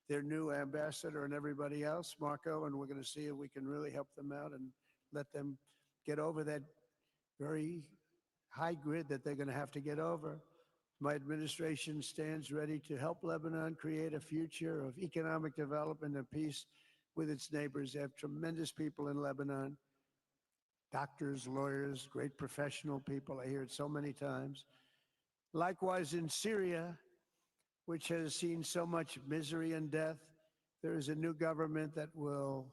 their new ambassador and everybody else, Marco, and we're going to see if we can really help them out and let them get over that very high grid that they're going to have to get over. My administration stands ready to help Lebanon create a future of economic development and peace with its neighbors. They have tremendous people in Lebanon, doctors, lawyers, great professional people. I hear it so many times. Likewise, in Syria, which has seen so much misery and death, there is a new government that will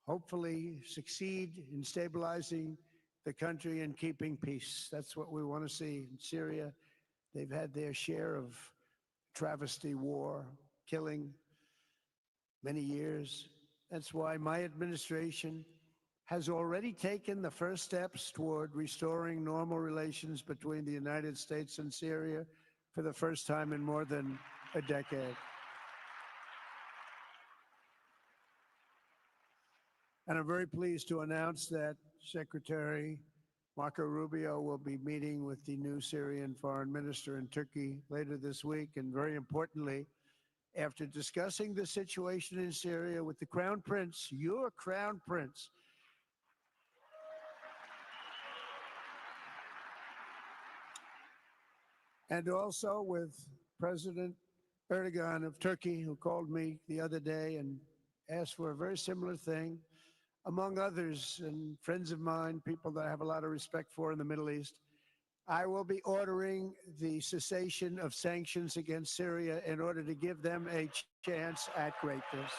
hopefully succeed in stabilizing the country and keeping peace. That's what we want to see in Syria. They've had their share of travesty, war, killing, many years. That's why my administration has already taken the first steps toward restoring normal relations between the United States and Syria for the first time in more than a decade. And I'm very pleased to announce that Secretary Marco Rubio will be meeting with the new Syrian foreign minister in Turkey later this week. And very importantly, after discussing the situation in Syria with the Crown Prince, your Crown Prince, and also with President Erdogan of Turkey, who called me the other day and asked for a very similar thing, among others, and friends of mine, people that I have a lot of respect for in the Middle East. I will be ordering the cessation of sanctions against Syria in order to give them a chance at greatness.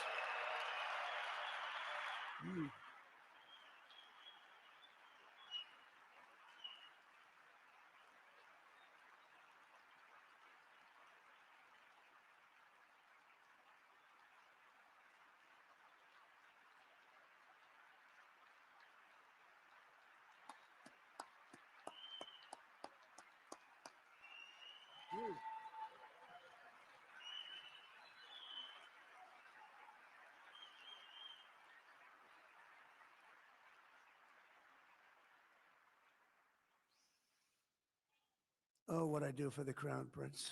Oh, what I do for the Crown Prince.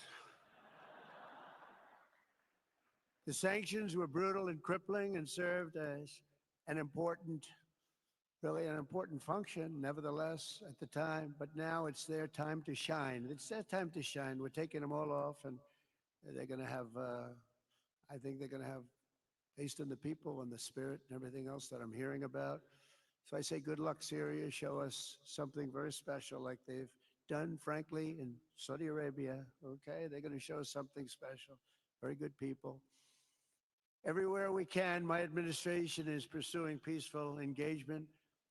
The sanctions were brutal and crippling and served as an important, really an important function, nevertheless, at the time. But now it's their time to shine. It's their time to shine. We're taking them all off, and they're going to have, I think they're going to have faith in the people and the spirit and everything else that I'm hearing about. So I say, good luck, Syria. Show us something very special like they've done, frankly, in Saudi Arabia. Okay, they're going to show us something special. Very good people. Everywhere we can, my administration is pursuing peaceful engagement,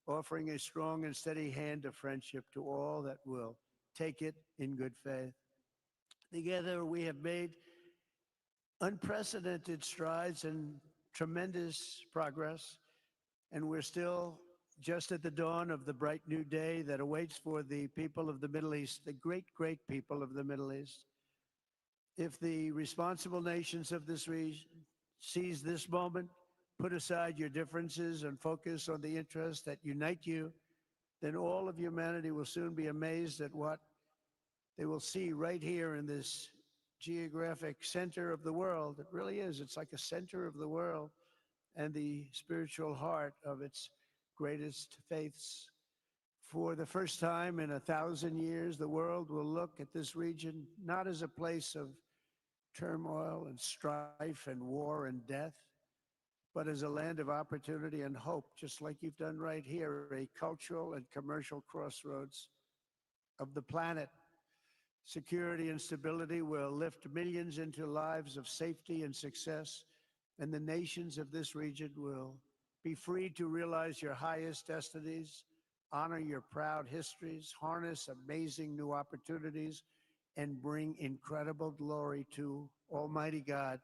offering a strong and steady hand of friendship to all that will take it in good faith. Together, we have made unprecedented strides and tremendous progress, and we're still just at the dawn of the bright new day that awaits for the people of the Middle East, the great, great people of the Middle East. If the responsible nations of this region seize this moment, put aside your differences and focus on the interests that unite you, then all of humanity will soon be amazed at what they will see right here in this geographic center of the world. It really is. It's like a center of the world and the spiritual heart of its greatest faiths. For the first time in 1,000 years, the world will look at this region not as a place of turmoil and strife and war and death, but as a land of opportunity and hope, just like you've done right here, a cultural and commercial crossroads of the planet. Security and stability will lift millions into lives of safety and success, and the nations of this region will Be free to realize your highest destinies, honor your proud histories, harness amazing new opportunities, and bring incredible glory to Almighty God.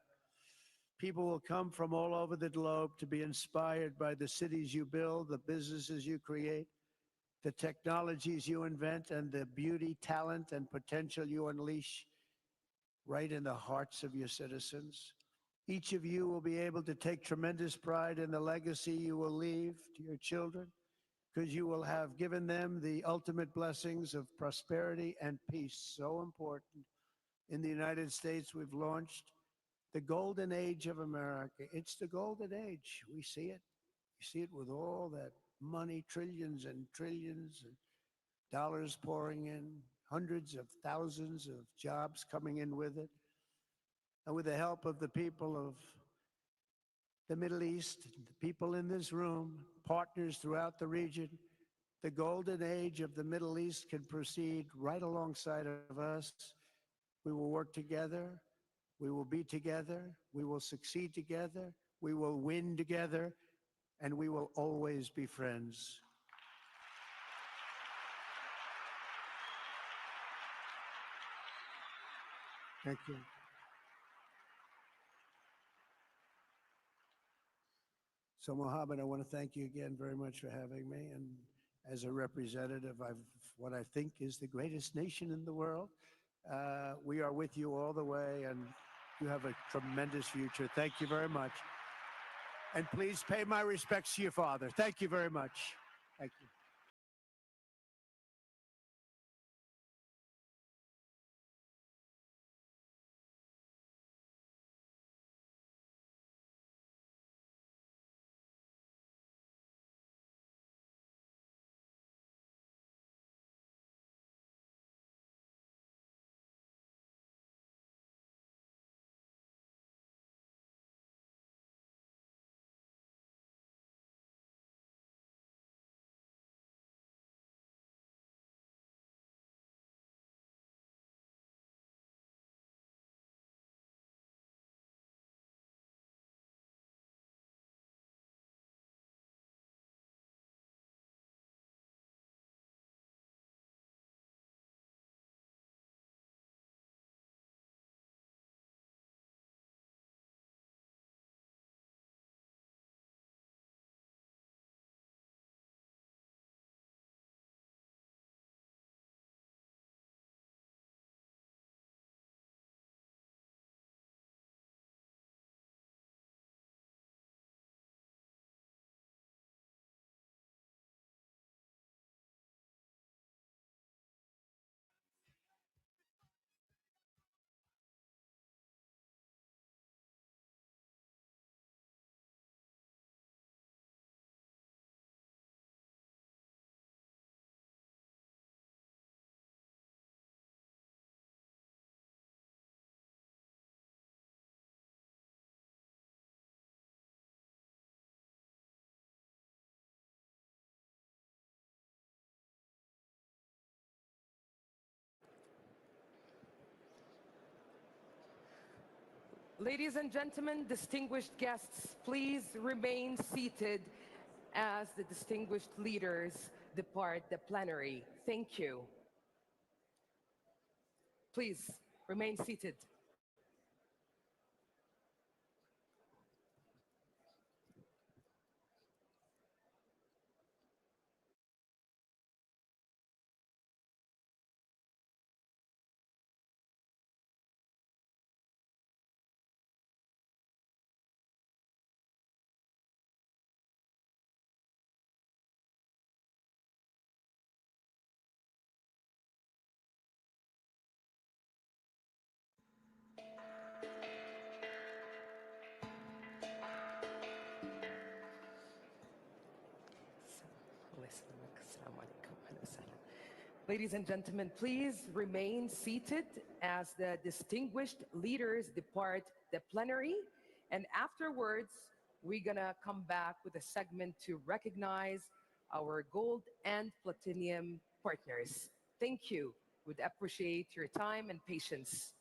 People will come from all over the globe to be inspired by the cities you build, the businesses you create, the technologies you invent, and the beauty, talent, and potential you unleash right in the hearts of your citizens. Each of you will be able to take tremendous pride in the legacy you will leave to your children, because you will have given them the ultimate blessings of prosperity and peace. So important. In the United States, we've launched the golden age of America. It's the golden age. We see it. We see it with all that money, trillions and trillions of dollars pouring in, hundreds of thousands of jobs coming in with it. And with the help of the people of the Middle East, the people in this room, partners throughout the region, the golden age of the Middle East can proceed right alongside of us. We will work together. We will be together. We will succeed together. We will win together. And we will always be friends. Thank you. So, Mohammed, I want to thank you again very much for having me. And as a representative of what I think is the greatest nation in the world, we are with you all the way, and you have a tremendous future. Thank you very much. And please pay my respects to your father. Thank you very much. Thank you. Ladies and gentlemen, distinguished guests, please remain seated as the distinguished leaders depart the plenary. Thank you. Please remain seated. Ladies and gentlemen, please remain seated as the distinguished leaders depart the plenary. And afterwards, we're gonna come back with a segment to recognize our gold and platinum partners. Thank you. Would appreciate your time and patience.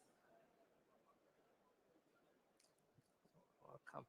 Welcome.